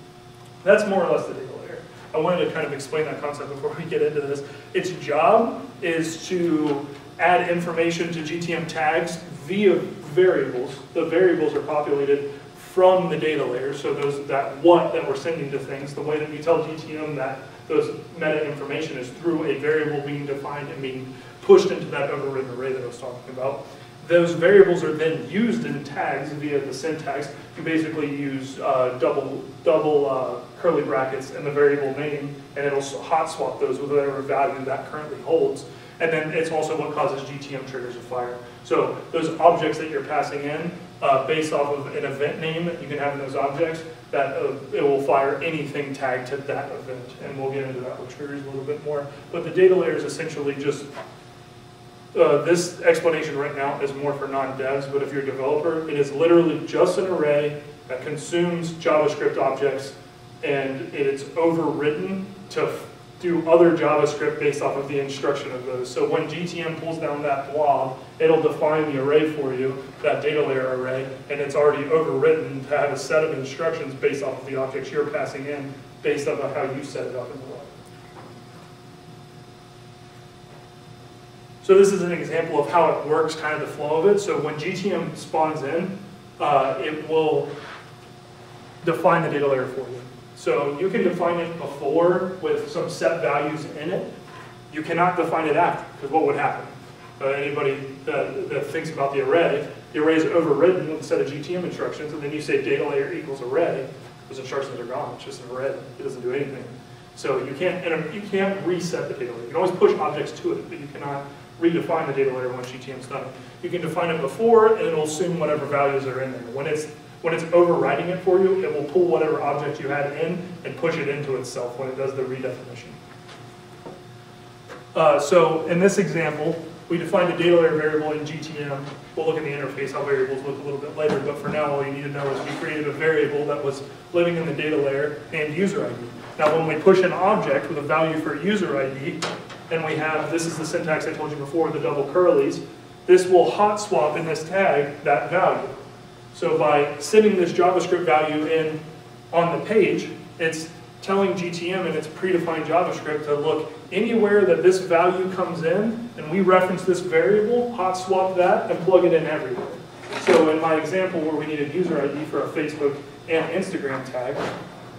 That's more or less the data layer. I wanted to kind of explain that concept before we get into this. Its job is to add information to GTM tags via variables. The variables are populated from the data layer, so that what that we're sending to things, the way that we tell GTM that those meta information is through a variable being defined and being pushed into that overridden array that I was talking about. Those variables are then used in tags via the syntax. You basically use double curly brackets in the variable name, and it'll hot swap those with whatever value that currently holds. And then it's also what causes GTM triggers to fire. So those objects that you're passing in, based off of an event name that you can have in those objects, that it will fire anything tagged to that event. And we'll get into that with triggers a little bit more. But the data layer is essentially just, this explanation right now is more for non-devs, but if you're a developer, it is literally just an array that consumes JavaScript objects, and it's overridden to do other JavaScript based off of the instruction of those. So when GTM pulls down that blob, it'll define the array for you, that data layer array, and it's already overwritten to have a set of instructions based off of the objects you're passing in, based off of how you set it up in the web. So this is an example of how it works, kind of the flow of it. So when GTM spawns in, it will define the data layer for you. So you can define it before with some set values in it. You cannot define it after, because what would happen? Anybody that thinks about the array is overridden with a set of GTM instructions, and then you say data layer equals array. Those instructions are gone. It's just an array. It doesn't do anything. So you can't reset the data layer. You can always push objects to it, but you cannot redefine the data layer once GTM's done. You can define it before, and it'll assume whatever values are in there. When it's overriding it for you, it will pull whatever object you had in and push it into itself when it does the redefinition. So in this example, we defined a data layer variable in GTM. We'll look at the interface, how variables look a little bit later, but for now all you need to know is we created a variable that was living in the data layer named user ID. Now when we push an object with a value for user ID, and we have, this is the syntax I told you before, the double curlies, this will hot swap in this tag that value. So by sending this JavaScript value in on the page, it's telling GTM in its predefined JavaScript to look anywhere that this value comes in, and we reference this variable, hot swap that, and plug it in everywhere. So in my example where we needed user ID for a Facebook and Instagram tag,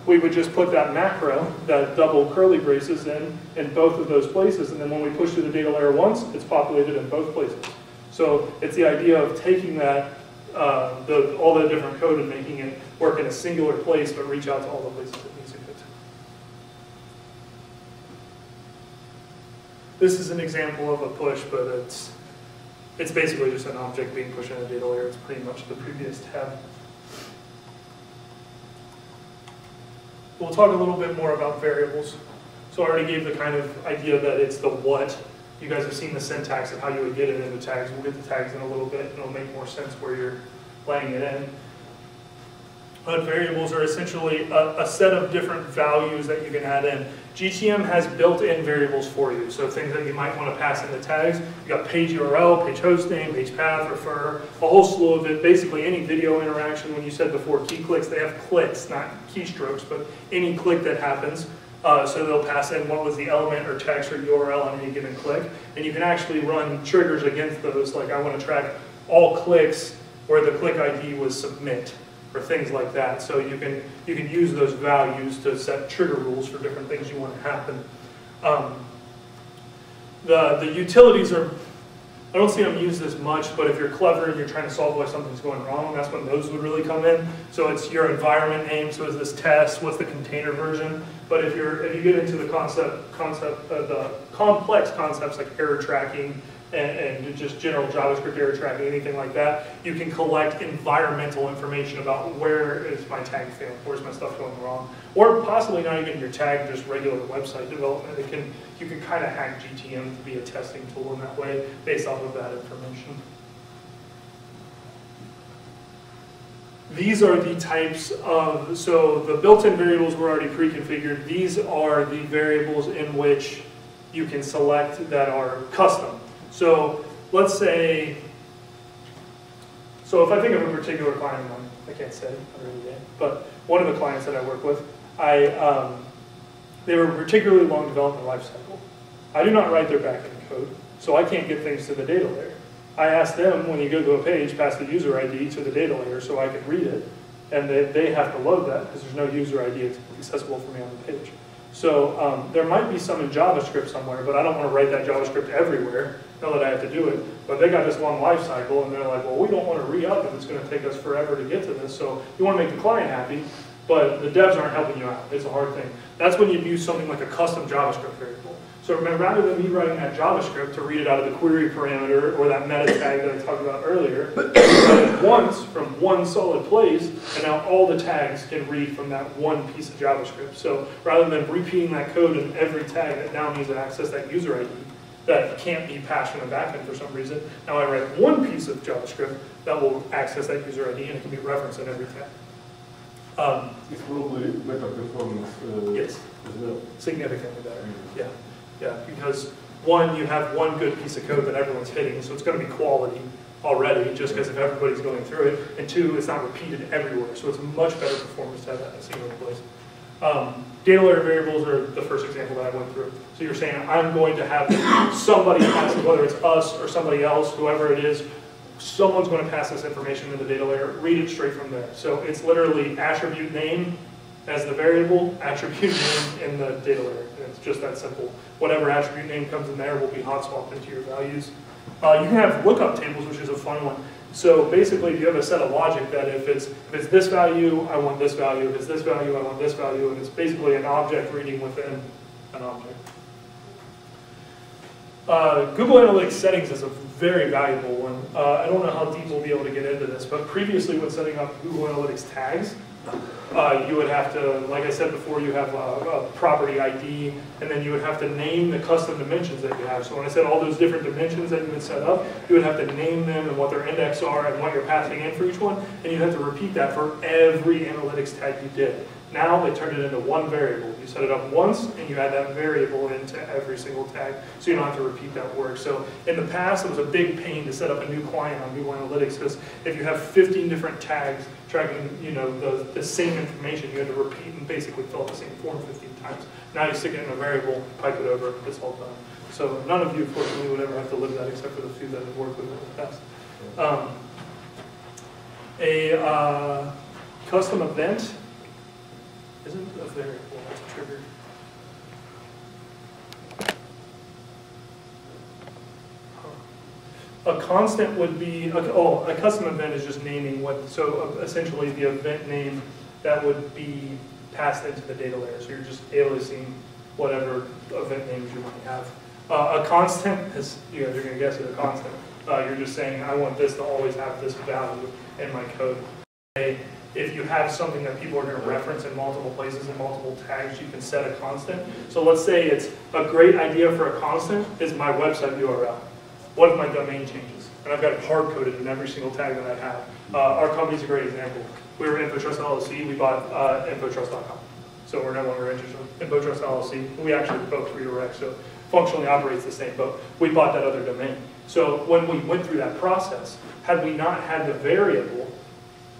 we would just put that macro, that double curly braces in both of those places, and then when we push through the data layer once, it's populated in both places. So it's the idea of taking that, all the different code and making it work in a singular place, but reach out to all the places it needs to go to. This is an example of a push, but it's basically just an object being pushed in a data layer. It's pretty much the previous tab. We'll talk a little bit more about variables. So I already gave the kind of idea that it's the what. You guys have seen the syntax of how you would get it into tags. We'll get the tags in a little bit, and it'll make more sense where you're laying it in. But variables are essentially a set of different values that you can add in. GTM has built-in variables for you, so things that you might want to pass into tags. You got page URL, page hostname, page path, refer, a whole slew of it. Basically any video interaction, when you said before key clicks, they have clicks, not keystrokes, but any click that happens. So they'll pass in what was the element or text or URL on any given click. And you can actually run triggers against those, like I want to track all clicks where the click ID was submit, or things like that. So you can use those values to set trigger rules for different things you want to happen. The utilities are, I don't see them used as much, but if you're clever and you're trying to solve why something's going wrong, that's when those would really come in. So it's your environment name, so is this test, what's the container version? But if you get into the the complex concepts like error tracking and just general JavaScript error tracking, anything like that, you can collect environmental information about where is my tag failing, where's my stuff going wrong, or possibly not even your tag, just regular website development. You can kind of hack GTM to be a testing tool in that way based off of that information. These are the types of, so the built-in variables were already pre-configured. These are the variables in which you can select that are custom. So let's say, so if I think of a particular client of mine, I can't say, I really can't, but one of the clients that I work with, they were a particularly long development lifecycle. I do not write their backend code, so I can't get things to the data layer. I asked them, when you go to a page, pass the user ID to the data layer so I can read it, and they have to load that because there's no user ID accessible for me on the page. So there might be some in JavaScript somewhere, but I don't want to write that JavaScript everywhere, know that I have to do it. But they got this long life cycle, and they're like, well, we don't want to re-up if it's going to take us forever to get to this. So you want to make the client happy, but the devs aren't helping you out. It's a hard thing. That's when you'd use something like a custom JavaScript variable. So remember, rather than me writing that JavaScript to read it out of the query parameter or that meta tag that I talked about earlier, I run it once from one solid place, and now all the tags can read from that one piece of JavaScript. So rather than repeating that code in every tag that now needs to access that user ID that can't be passed from the backend for some reason, now I write one piece of JavaScript that will access that user ID, and it can be referenced in every tag. It's probably better performance yes, as well. Significantly better, yeah. Yeah, because one, you have one good piece of code that everyone's hitting, so it's going to be quality already, just because if everybody's going through it. And two, it's not repeated everywhere, so it's much better performance to have that in a single place. Data layer variables are the first example that I went through. So you're saying I'm going to have somebody pass it, whether it's us or somebody else, whoever it is, someone's going to pass this information in the data layer, read it straight from there. So it's literally attribute name as the variable, attribute name in the data layer. And it's just that simple. Whatever attribute name comes in there will be hot swapped into your values. You can have lookup tables, which is a fun one. So basically, you have a set of logic that if it's this value, I want this value. If it's this value, I want this value. And it's basically an object reading within an object. Google Analytics settings is a very valuable one. I don't know how deep we'll be able to get into this, but previously when setting up Google Analytics tags, you would have to, like I said before, you have a property ID, and then you would have to name the custom dimensions that you have. So when I said all those different dimensions that you would set up, you would have to name them and what their index are and what you're passing in for each one, and you'd have to repeat that for every analytics tag you did. Now they turned it into one variable. You set it up once, and you add that variable into every single tag, so you don't have to repeat that work. So in the past, it was a big pain to set up a new client on Google Analytics, because if you have 15 different tags tracking, the same information, you had to repeat and basically fill out the same form 15 times. Now you stick it in a variable, pipe it over, it's all done. So none of you, fortunately, would ever have to live that, except for the few that have worked with it in the past. A custom event isn't a variable, that's a trigger. A constant would be, a custom event is just naming what, so essentially the event name that would be passed into the data layer. So you're just aliasing whatever event names you might have. A constant is, you guys are going to guess it, a constant. You're just saying, I want this to always have this value in my code. If you have something that people are going to reference in multiple places and multiple tags, you can set a constant. So let's say it's a great idea for a constant is my website URL. What if my domain changes? And I've got it hard-coded in every single tag that I have. Our company's a great example. We were InfoTrust LLC, we bought InfoTrust.com. So we're no longer interested in InfoTrust LLC. We actually both redirect, so functionally operates the same, but we bought that other domain. So when we went through that process, had we not had the variable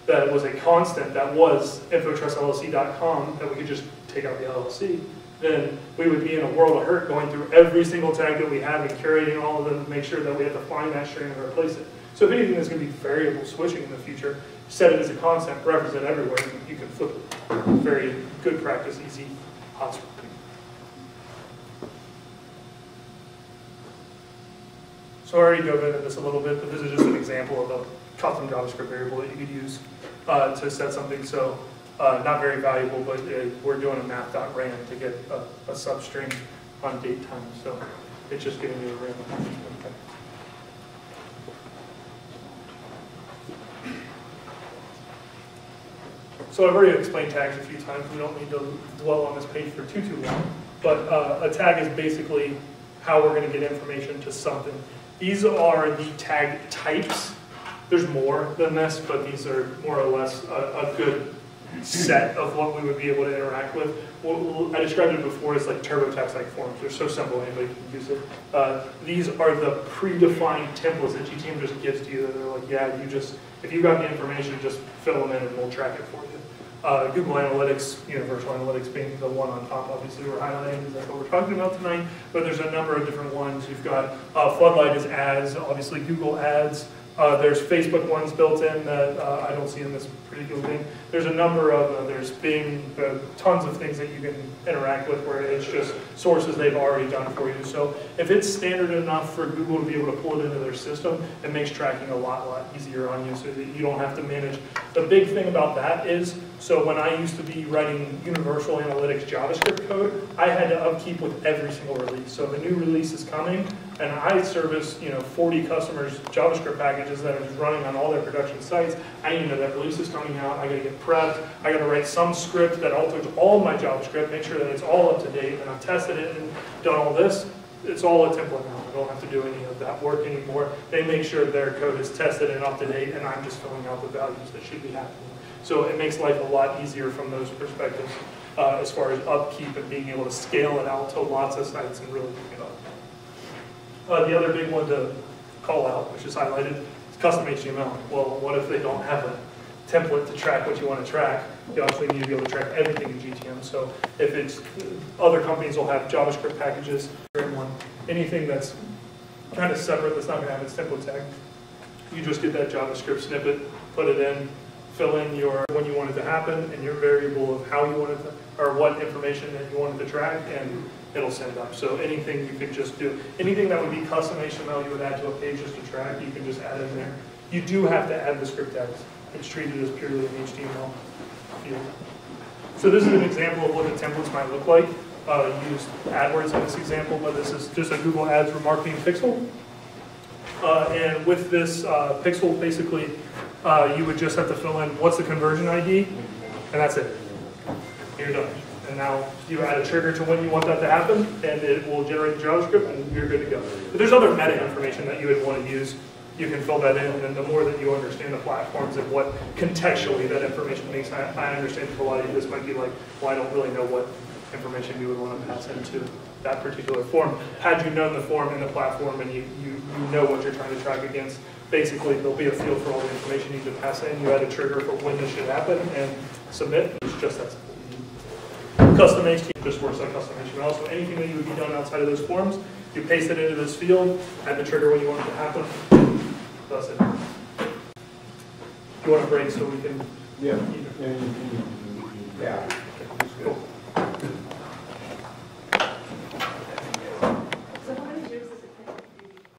that was a constant that was InfoTrustLLC.com, that we could just take out the LLC, then we would be in a world of hurt going through every single tag that we have and curating all of them to make sure that we have to find that string and replace it. So if anything, there's going to be variable switching in the future. Set it as a constant, reference it everywhere, you can flip it. Very good practice, easy, hot swapping. So I already dove into this a little bit, but this is just an example of a custom JavaScript variable that you could use to set something. So not very valuable, but we're doing a math.ran to get a substring on date time. So it's just giving you a random. Okay. So I've already explained tags a few times. We don't need to dwell on this page for too long. But a tag is basically how we're going to get information to something. These are the tag types. There's more than this, but these are more or less a good set of what we would be able to interact with. I described it before as like TurboTax-like forms. They're so simple, anybody can use it. These are the predefined templates that GTM just gives to you. They're like, yeah, if you got the information, just fill them in and we'll track it for you. Google Analytics, Universal Analytics being the one on top, obviously we're highlighting because that's what we're talking about tonight, but there's a number of different ones. You've got Floodlight is ads, obviously Google Ads. There's Facebook ones built in that I don't see in this particular thing. There's a number of, there's Bing, tons of things that you can interact with where it's just sources they've already done for you. So if it's standard enough for Google to be able to pull it into their system, it makes tracking a lot easier on you so that you don't have to manage. The big thing about that is, so when I used to be writing Universal Analytics JavaScript code, I had to upkeep with every single release. So if a new release is coming, and I service 40 customers' JavaScript packages that are just running on all their production sites, I need to know that release is coming out, I gotta get prepped, I gotta write some script that alters all my JavaScript, make sure that it's all up to date, and I've tested it and done all this. It's all a template now. I don't have to do any of that work anymore. They make sure their code is tested and up to date, and I'm just filling out the values that should be happening. So it makes life a lot easier from those perspectives as far as upkeep and being able to scale it out to lots of sites and really pick it up. The other big one to call out, which is highlighted, is custom HTML. Well, what if they don't have a template to track what you want to track? You obviously need to be able to track everything in GTM. So if it's, other companies will have JavaScript packages, anything that's kind of separate that's not going to have its template tag. You just get that JavaScript snippet, put it in, fill in your when you want it to happen and your variable of how you want it to, or what information that you want it to track, and it'll send up. So anything you can just do, anything that would be custom HTML you would add to a page just to track, you can just add in there. you do have to add the script tags. It's treated as purely an HTML field. So this is an example of what the templates might look like. Use AdWords in this example, but this is just a Google Ads remarketing pixel. And with this pixel, basically, you would just have to fill in what's the conversion ID, and that's it. You're done. And now you add a trigger to when you want that to happen, and it will generate the JavaScript, and you're good to go. But there's other meta information that you would want to use. You can fill that in, and the more that you understand the platforms and what contextually that information makes, I understand for a lot of you, this might be like, well, I don't really know what information you would want to pass into that particular form. Had you known the form and the platform and you know what you're trying to track against, basically there'll be a field for all the information you need to pass in. You add a trigger for when this should happen and submit. It's just that simple. Custom HTML just works like custom HTML. So anything that you would be done outside of those forms, you paste it into this field, add the trigger when you want it to happen. That's it. You want a break so we can? Yeah. Yeah. Cool.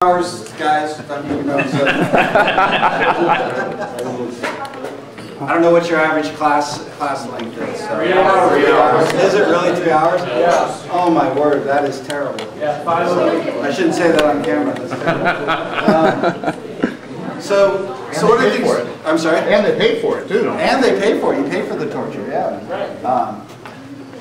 Hours, guys. I don't know what your average class length is. So. 3 hours. 3 hours. Is it really 3 hours? Yeah. Oh my word, that is terrible. Yeah, 5 hours. I shouldn't say that on camera. That's terrible. So what are things? I'm sorry. And they pay for it too. And they pay for it. You pay for the torture. Yeah.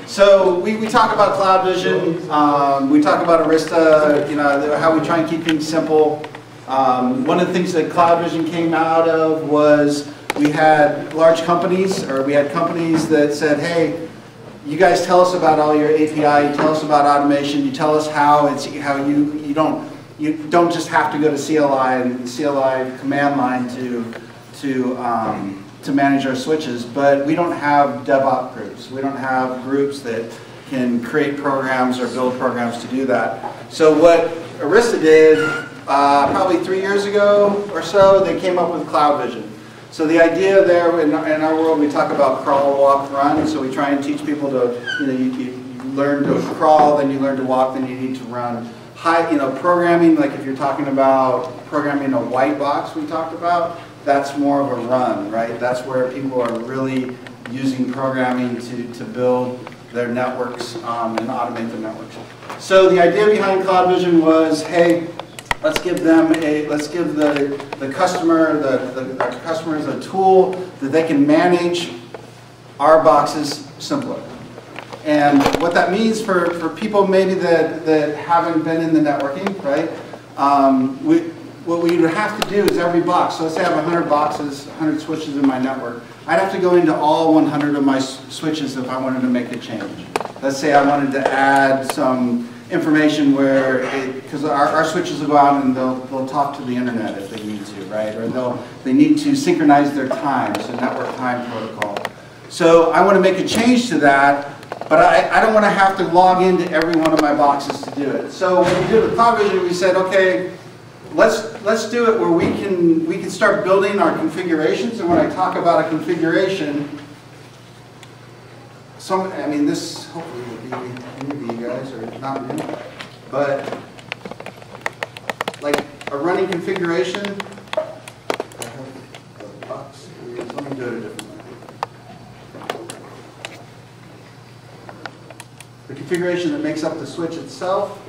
So we talk about CloudVision, we talk about Arista, you know, how we try and keep things simple. One of the things that CloudVision came out of was we had large companies, or we had companies that said, hey, you guys tell us about all your API, you tell us about automation, you tell us how you don't just have to go to CLI and CLI command line to manage our switches, but we don't have DevOps groups. We don't have groups that can create programs or build programs to do that. So what Arista did, probably 3 years ago or so, they came up with CloudVision. So the idea there, in our world, we talk about crawl, walk, run. So we try and teach people to, you learn to crawl, then you learn to walk, then you need to run. Programming, like if you're talking about programming a white box we talked about, that's more of a run, right? That's where people are really using programming to build their networks and automate their networks. So the idea behind CloudVision was, hey, let's give the customers a tool that they can manage our boxes simpler. And what that means for people maybe that haven't been in the networking, right? What we would have to do is every box, so let's say I have 100 boxes, 100 switches in my network, I'd have to go into all 100 of my switches if I wanted to make a change. Let's say I wanted to add some information where, because our switches will go out and they'll talk to the internet if they need to, right? Or they need to synchronize their time, so network time protocol. So I want to make a change to that, but I don't want to have to log into every one of my boxes to do it. So what we did with CloudVision, we said, okay, let's do it where we can start building our configurations. And when I talk about a configuration, this hopefully will be any of you guys or not new, but like a running configuration. I have the box. Let me do it a different way. The configuration that makes up the switch itself.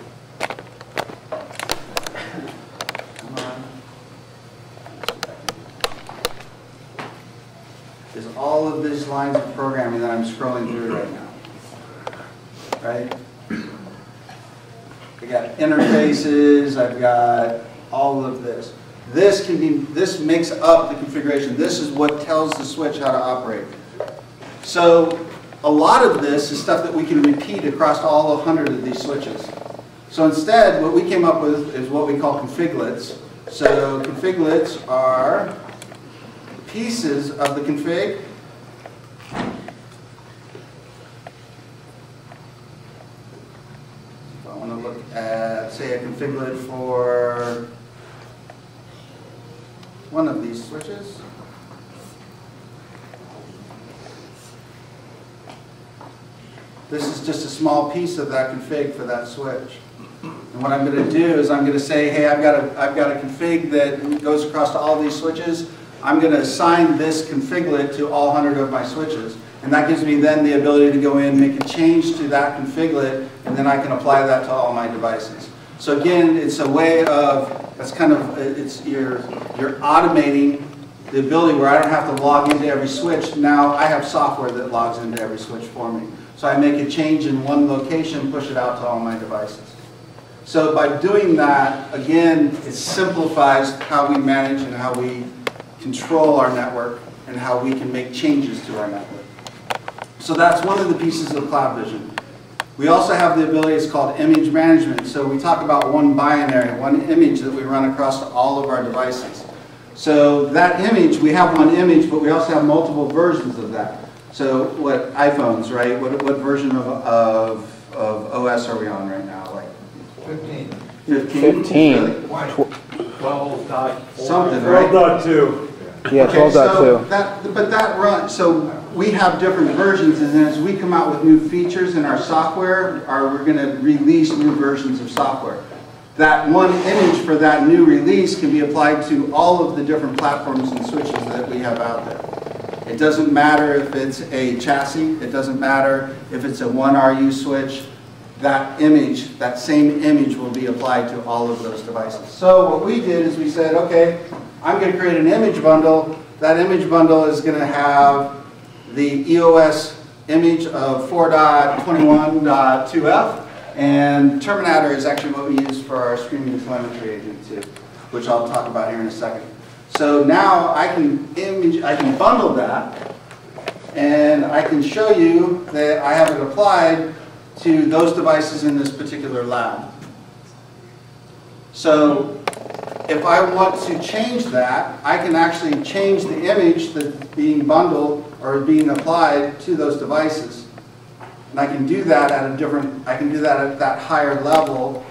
Is all of these lines of programming that I'm scrolling through right now. Right? I got interfaces, I've got all of this. This makes up the configuration. This is what tells the switch how to operate. So a lot of this is stuff that we can repeat across all 100 of these switches. So instead, what we came up with is what we call configlets. So configlets are pieces of the config. If I want to look at, say, a configlet for one of these switches. This is just a small piece of that config for that switch. And what I'm going to do is I'm going to say, hey, I've got a config that goes across to all these switches. I'm going to assign this configlet to all 100 of my switches. And that gives me then the ability to go in, make a change to that configlet, and then I can apply that to all my devices. So again, it's a way of, that's kind of, you're automating the ability where I don't have to log into every switch. Now I have software that logs into every switch for me. So I make a change in one location, push it out to all my devices. So by doing that, again, it simplifies how we manage and how we control our network and how we can make changes to our network. So that's one of the pieces of CloudVision. We also have the ability, it's called image management. So we talk about one binary, one image that we run across to all of our devices. So that image, we have one image, but we also have multiple versions of that. So what iPhones, right? What version of OS are we on right now? Like 15. 15? Really? 12.4. Something, right? 12.2. Yeah, 12.2. So that runs, so we have different versions, and as we come out with new features in our software, we're going to release new versions of software. That one image for that new release can be applied to all of the different platforms and switches that we have out there. It doesn't matter if it's a chassis, it doesn't matter if it's a 1RU switch, that image, that same image will be applied to all of those devices. So what we did is we said, okay, I'm going to create an image bundle. That image bundle is going to have the EOS image of 4.21.2F, and Terminator is actually what we use for our streaming telemetry agent too, which I'll talk about here in a second. So now I can bundle that, and I can show you that I have it applied to those devices in this particular lab. So if I want to change that, I can actually change the image that's being bundled or being applied to those devices. And I can do that at that higher level.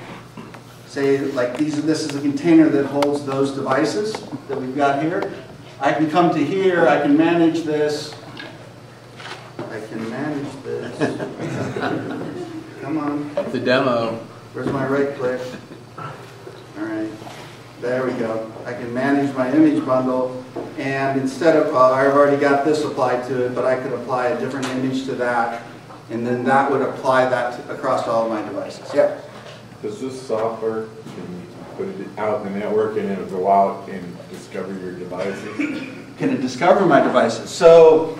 Say like this is a container that holds those devices that we've got here. I can come to here, I can manage this. Come on. The demo. Where's my right click? All right. There we go. I can manage my image bundle, and instead of, I've already got this applied to it, but I could apply a different image to that, and then that would apply that across all of my devices. Yeah. Does this software, can you put it out in the network and it'll go out and discover your devices? Can it discover my devices? So,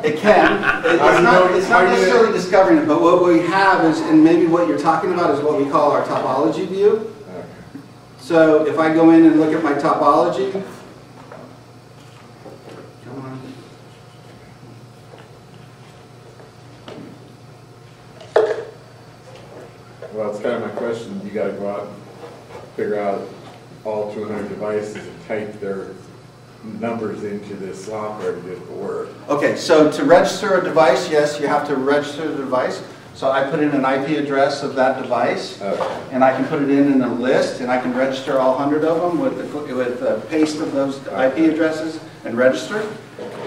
it can. It's not necessarily discovering it, but what we have is, and maybe what you're talking about is what we call our topology view. So if I go in and look at my topology, come on. Well, it's kind of my question. You got to go out and figure out all 200 devices and type their numbers into this software to get it to work. Okay, so to register a device, yes, you have to register the device. So I put in an IP address of that device, and I can put it in a list, and I can register all 100 of them with a paste of those IP addresses and register.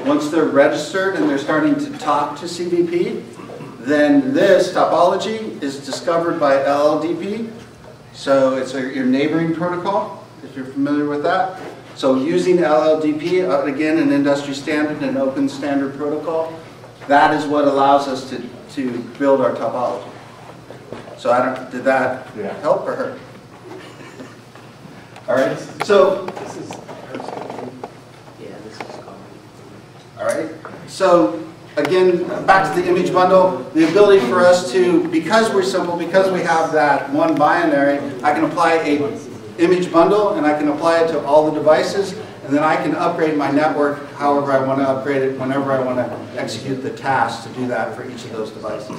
Once they're registered and they're starting to talk to CVP, then this topology is discovered by LLDP. So it's your neighboring protocol, if you're familiar with that. So using LLDP, again, an industry standard and open standard protocol, that is what allows us to build our topology. So did that help or hurt? All right, so, all right, so again, back to the image bundle, the ability for us to, because we're simple, because we have that one binary, I can apply a image bundle, and I can apply it to all the devices, and then I can upgrade my network however I want to upgrade it, whenever I want to execute the task to do that for each of those devices.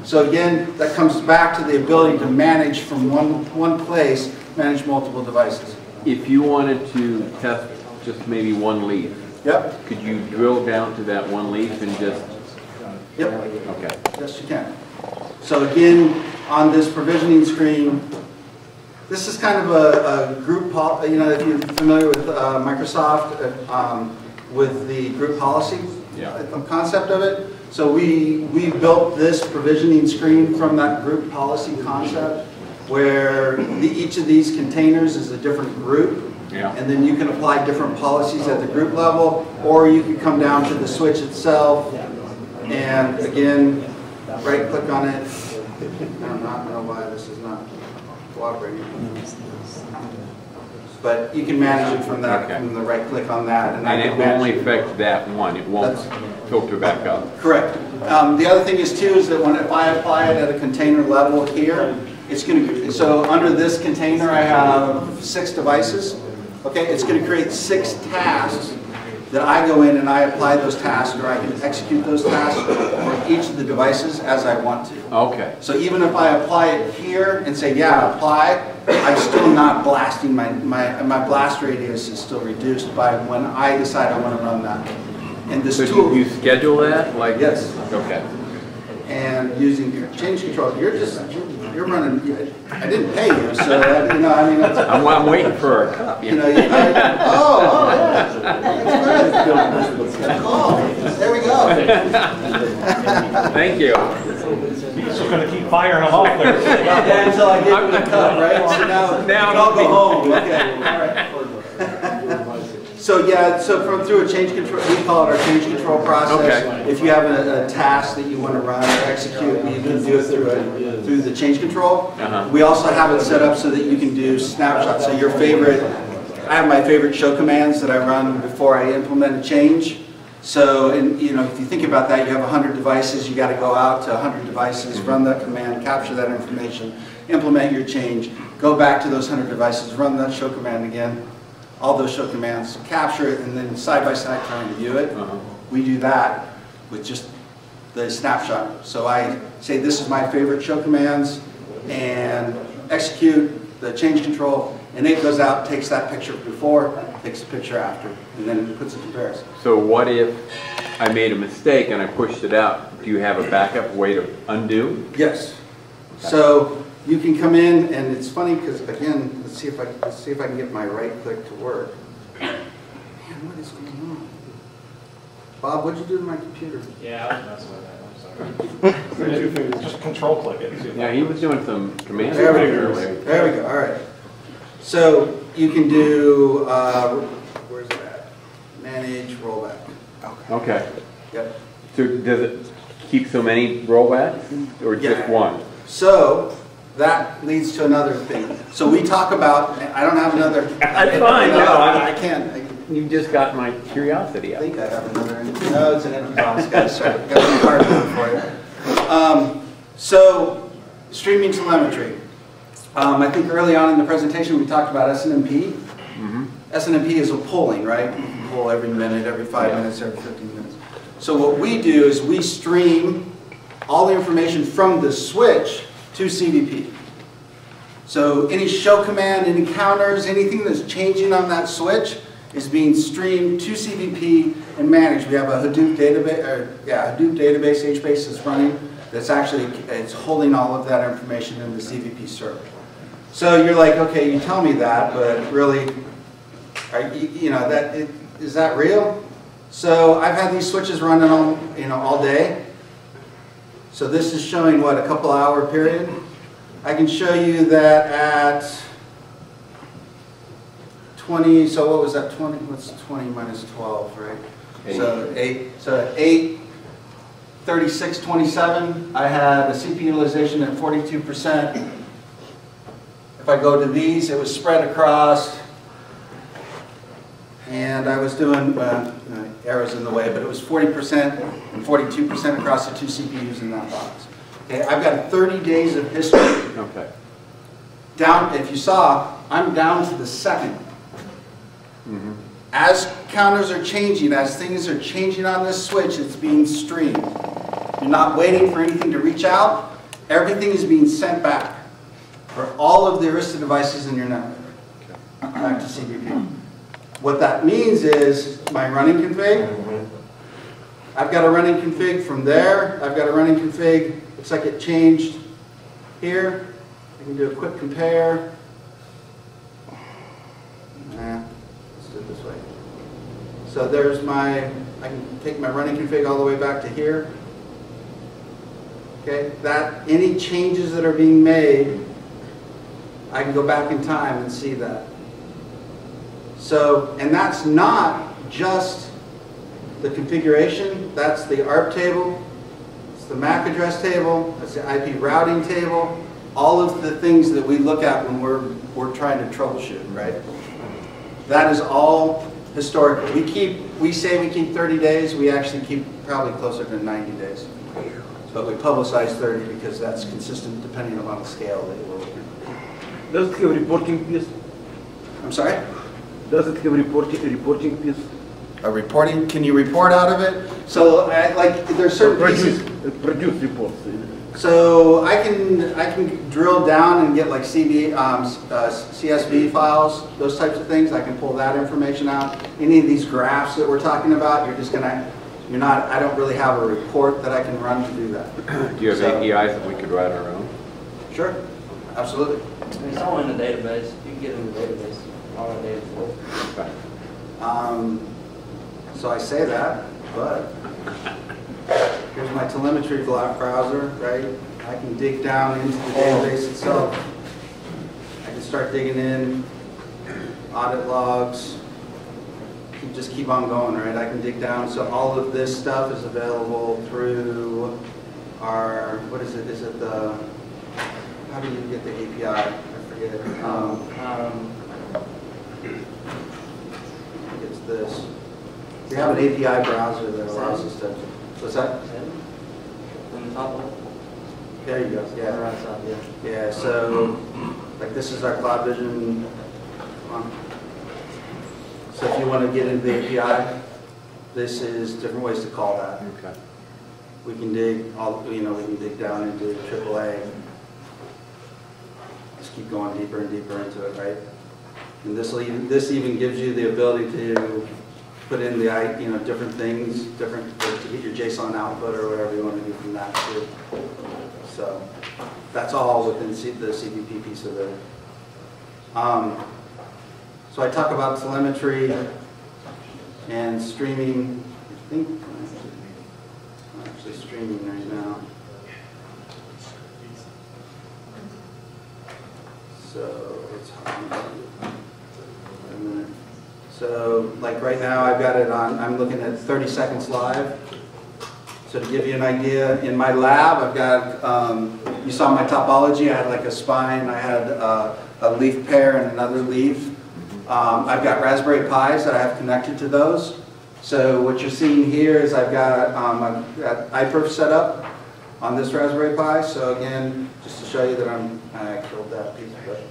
So again, that comes back to the ability to manage from one place, manage multiple devices. If you wanted to test just maybe one leaf, yep. Could you drill down to that one leaf and just... Yep. Okay. Yes, you can. So again, on this provisioning screen, this is kind of a group, if you're familiar with Microsoft, with the group policy concept of it. So we built this provisioning screen from that group policy concept, where each of these containers is a different group. Yeah. And then you can apply different policies at the group level, or you can come down to the switch itself, and again, right click on it. I do not know why this is not cooperating. But you can manage it from that, from the right click on that. And it will only affect that one, it won't filter back up. Correct. The other thing is too, is that if I apply it at a container level here, it's going to, so under this container I have 6 devices. Okay, it's going to create 6 tasks that I go in and I apply those tasks, or I can execute those tasks for each of the devices as I want to. Okay. So even if I apply it here and say, yeah, apply, I'm still not blasting, my blast radius is still reduced by when I decide I want to run that. And this tool, you schedule that? Like, yes. Okay. And using change control, you're running, I didn't pay you, so that, you know, I mean, that's, I'm waiting for a cup. you know, yeah. That's good. Oh, there we go. Thank you. He's just going to keep firing them off there. Yeah, until I get the cup, right? So now I'll go home. Okay, all right. So yeah, so through a change control, we call it our change control process. Okay. If you have a task that you want to run or execute, you can do it through the change control. We also have it set up so that you can do snapshots. So your favorite, I have my favorite show commands that I run before I implement a change. So, and you know, if you think about that, you have 100 devices, you got to go out to 100 devices, run that command, capture that information, implement your change, go back to those 100 devices, run that show command again. All those show commands, capture it, and then side by side try and view it. We do that with just the snapshot. So I say this is my favorite show commands, and execute the change control, and it goes out, takes that picture before, takes a picture after, and then puts a comparison. So what if I made a mistake and I pushed it out? Do you have a backup way to undo? Yes. So you can come in, and it's funny because again, let's see if I can get my right click to work. Man, what is going on? Bob, what'd you do to my computer? Yeah, I was messing with that. I'm sorry. Just control click it. Yeah, he was doing some command There we go. earlier. There we go. All right. So you can do where's it at? Manage rollback. Okay. Yep. So does it keep so many rollbacks, or just one? So that leads to another thing. So we talk about, I don't have another. That's fine. No, No, I can't. You just got my curiosity I up. think I have another. No, it's an empty box. Got some hard one for you. So streaming telemetry. I think early on in the presentation we talked about SNMP. SNMP is a polling, right? You can poll every minute, every 5 minutes, every 15 minutes. So what we do is we stream all the information from the switch to CVP. So any show command, any counters, anything that's changing on that switch is being streamed to CVP and managed. We have a Hadoop database, Hadoop database, HBase that's running. That's actually, it's holding all of that information in the CVP server. So you're like, okay, you tell me that, but really, you know, is that real? So I've had these switches running all day. So this is showing what, a couple hour period. I can show you that at 20. So what was that? 20. What's 20 minus 12, right? 8. So 8. So at 8:36:27, I had a CPU utilization at 42%. If I go to these, it was spread across, and I was doing, arrows in the way, but it was 40% and 42% across the 2 CPUs in that box. Okay, I've got 30 days of history. Okay. Down, if you saw, I'm down to the second. As counters are changing, as things are changing on this switch, it's being streamed. You're not waiting for anything to reach out. Everything is being sent back for all of the Arista devices in your network, back to CVP. What that means is my running config. I've got a running config from there. I've got a running config. Looks like it changed here. I can do a quick compare. Let's do it this way. So there's my, I can take my running config all the way back to here. Okay, that any changes that are being made, I can go back in time and see that. So, and that's not just the configuration, that's the ARP table, it's the MAC address table, that's the IP routing table, all of the things that we look at when we're trying to troubleshoot, right? That is all historical. We say we keep 30 days, we actually keep probably closer to 90 days. But we publicize 30 because that's consistent depending upon the scale that we're looking at. Does it have a reporting piece? I'm sorry? Does it have a reporting piece? A reporting, can you report out of it? So like there's certain pieces. Produce reports. So I can drill down and get like CSV files, those types of things. I can pull that information out. Any of these graphs that we're talking about, I don't really have a report that I can run to do that. Do you have APIs that we could write our own? Sure, absolutely. It's all in the database. You can get in the database. All the data flow. Okay. So I say that, but here's my telemetry browser, right? I can dig down into the database itself. I can start digging in, audit logs, just keep on going, right? I can dig down. So all of this stuff is available through our, what is it? Is it the, how do you get the API? I forget. It's this. We have an API browser that allows us to, what's that? On the top of it? There you go, yeah. Right side, yeah. Yeah, so, like this is our CloudVision. So if you want to get into the API, this is different ways to call that. Okay. We can dig we can dig down into AAA. Just keep going deeper and deeper into it, right? And this even gives you the ability to put in the different things, to get your JSON output or whatever you want to do from that too. So that's all within the CPP piece of it. So I talk about telemetry and streaming. I think I'm actually streaming right now. So it's a minute. So like right now I've got it on, I'm looking at 30 seconds live. So to give you an idea, in my lab I've got, you saw my topology, I had like a spine, I had a leaf pair and another leaf. I've got Raspberry Pis that I have connected to those. So what you're seeing here is I've got iPerf set up on this Raspberry Pi. So again, just to show you that I killed that piece, but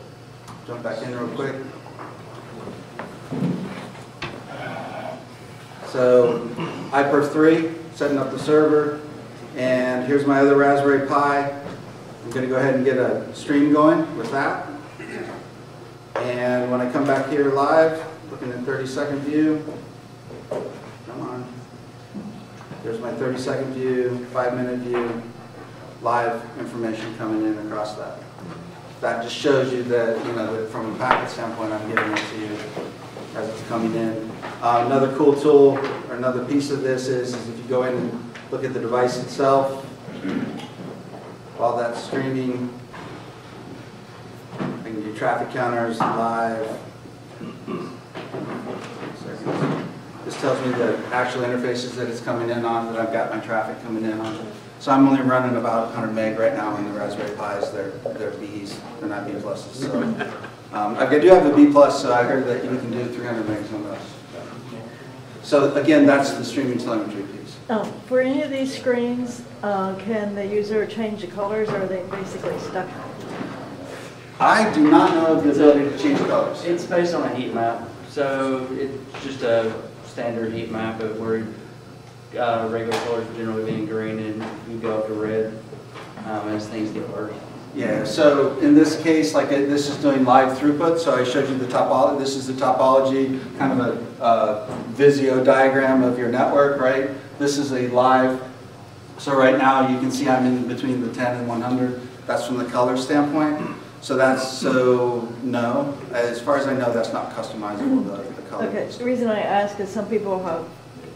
jump back in real quick. So iPerf 3, setting up the server, and here's my other Raspberry Pi. I'm going to go ahead and get a stream going with that. And when I come back here live, looking at 30-second view, come on. There's my 30-second view, 5-minute view, live information coming in across that. That just shows you that, that from a packet standpoint, I'm giving it to you as it's coming in. Another cool tool, or another piece of this is if you go in and look at the device itself, while that's streaming, I can do traffic counters live. This tells me the actual interfaces that it's coming in on, that I've got my traffic coming in on. So I'm only running about 100 meg right now on the Raspberry Pis. They're Bs, they're not B pluses. So I do have a B plus, so I heard that you can do 300 megs on those. So again, that's the streaming telemetry piece. For any of these screens, can the user change the colors, or are they basically stuck? I do not know of the ability to change colors. It's based on a heat map. So it's just a standard heat map of where regular colors generally being green, and you go up to red as things get worse. Yeah, so in this case, like this is doing live throughput, so I showed you the topology. This is the topology, kind of a Visio diagram of your network, right? This is a live, so right now you can see I'm in between the 10 and 100. That's from the color standpoint. So no, as far as I know, that's not customizable, the color. Okay, the reason I ask is some people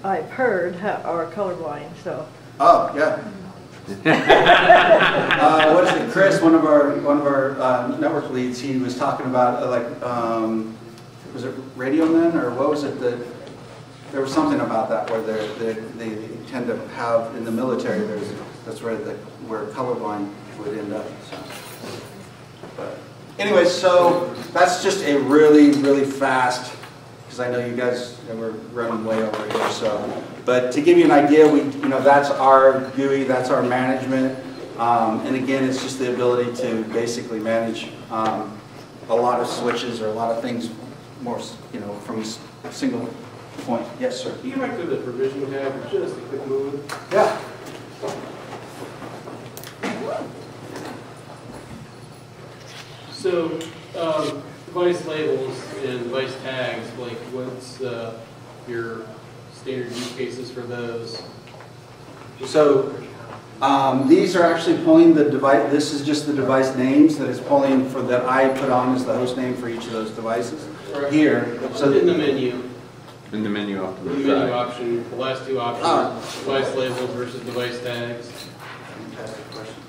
I've heard are colorblind, so. Oh, yeah. What is it? Chris, one of our network leads, he was talking about was it radio men or what was it that there was something about that where they tend to have in the military. That's where colorblind would end up. So. But anyway, so that's just a really fast. Because I know you guys we're running way over here. So, but to give you an idea, that's our GUI, that's our management, and again, it's just the ability to basically manage a lot of switches or a lot of things more, from a single point. Yes, sir. Can you go back to the provision tab for just a quick moment? Yeah. So, device labels and device tags, like what's your standard use cases for those? So these are actually pulling the device. This is just the device names that is pulling for that I put on as the host name for each of those devices. Right. Here. So in the menu. In the menu off to the The side. menu option, the last two options, device labels versus device tags. Fantastic question.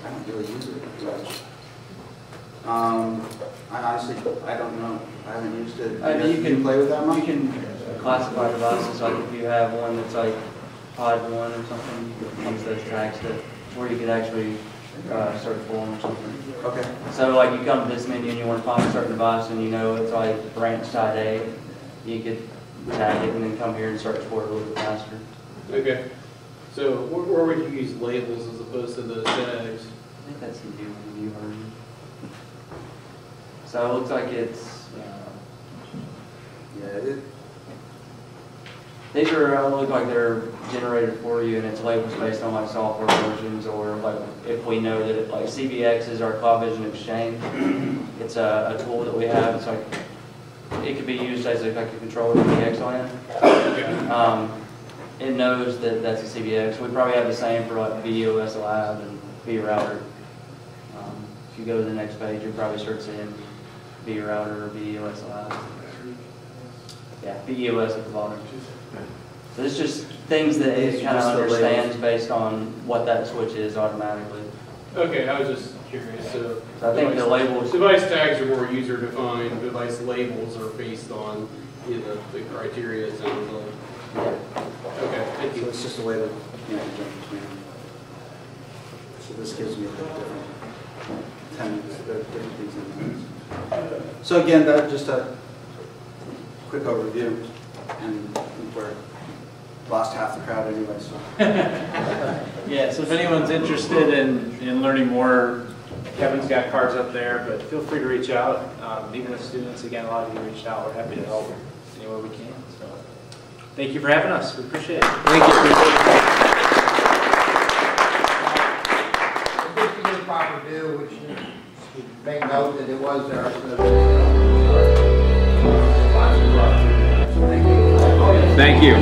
I don't really use it much. I honestly, I don't know. I haven't used it. I mean, you can play with that much. You can classify devices, like if you have one that's like pod 1 or something, you could use those tags where you could actually search for them or something. Okay. So like you come to this menu and you want to find a certain device and it's like branch side A, you could tag it and then come here and search for it a little bit faster. Okay. So where would you use labels as opposed to those tags? I think that's the new version. So it looks like it's, these look like they're generated for you, and it's labels based on like software versions, or like if we know that like CBX is our CloudVision Exchange. It's a tool that we have. It's like it could be used as like a controller for the XLAN. It knows that that's a CBX. We probably have the same for like VEOS Lab and vRouter. If you go to the next page, you'll probably start seeing vRouter or VEOS Lab. Yeah, VEOS at the bottom. So it's just things that it kind of understands based on what that switch is automatically. Okay, I was just curious. So I think the labels, device tags are more user defined. Device labels are based on the criteria. It sounds like. Yeah. Okay, thank you. So it's just a way to jump between. So this gives me a bit different different things in there. So again, that just a quick overview, and we're lost half the crowd anyway. So Yeah. So if anyone's interested in learning more, Kevin's got cards up there, but feel free to reach out. Even with students, again, a lot of you reached out. We're happy to help any way we can. So thank you for having us. We appreciate it. Thank you. Just to give proper due, which make note that it was there. Thank you.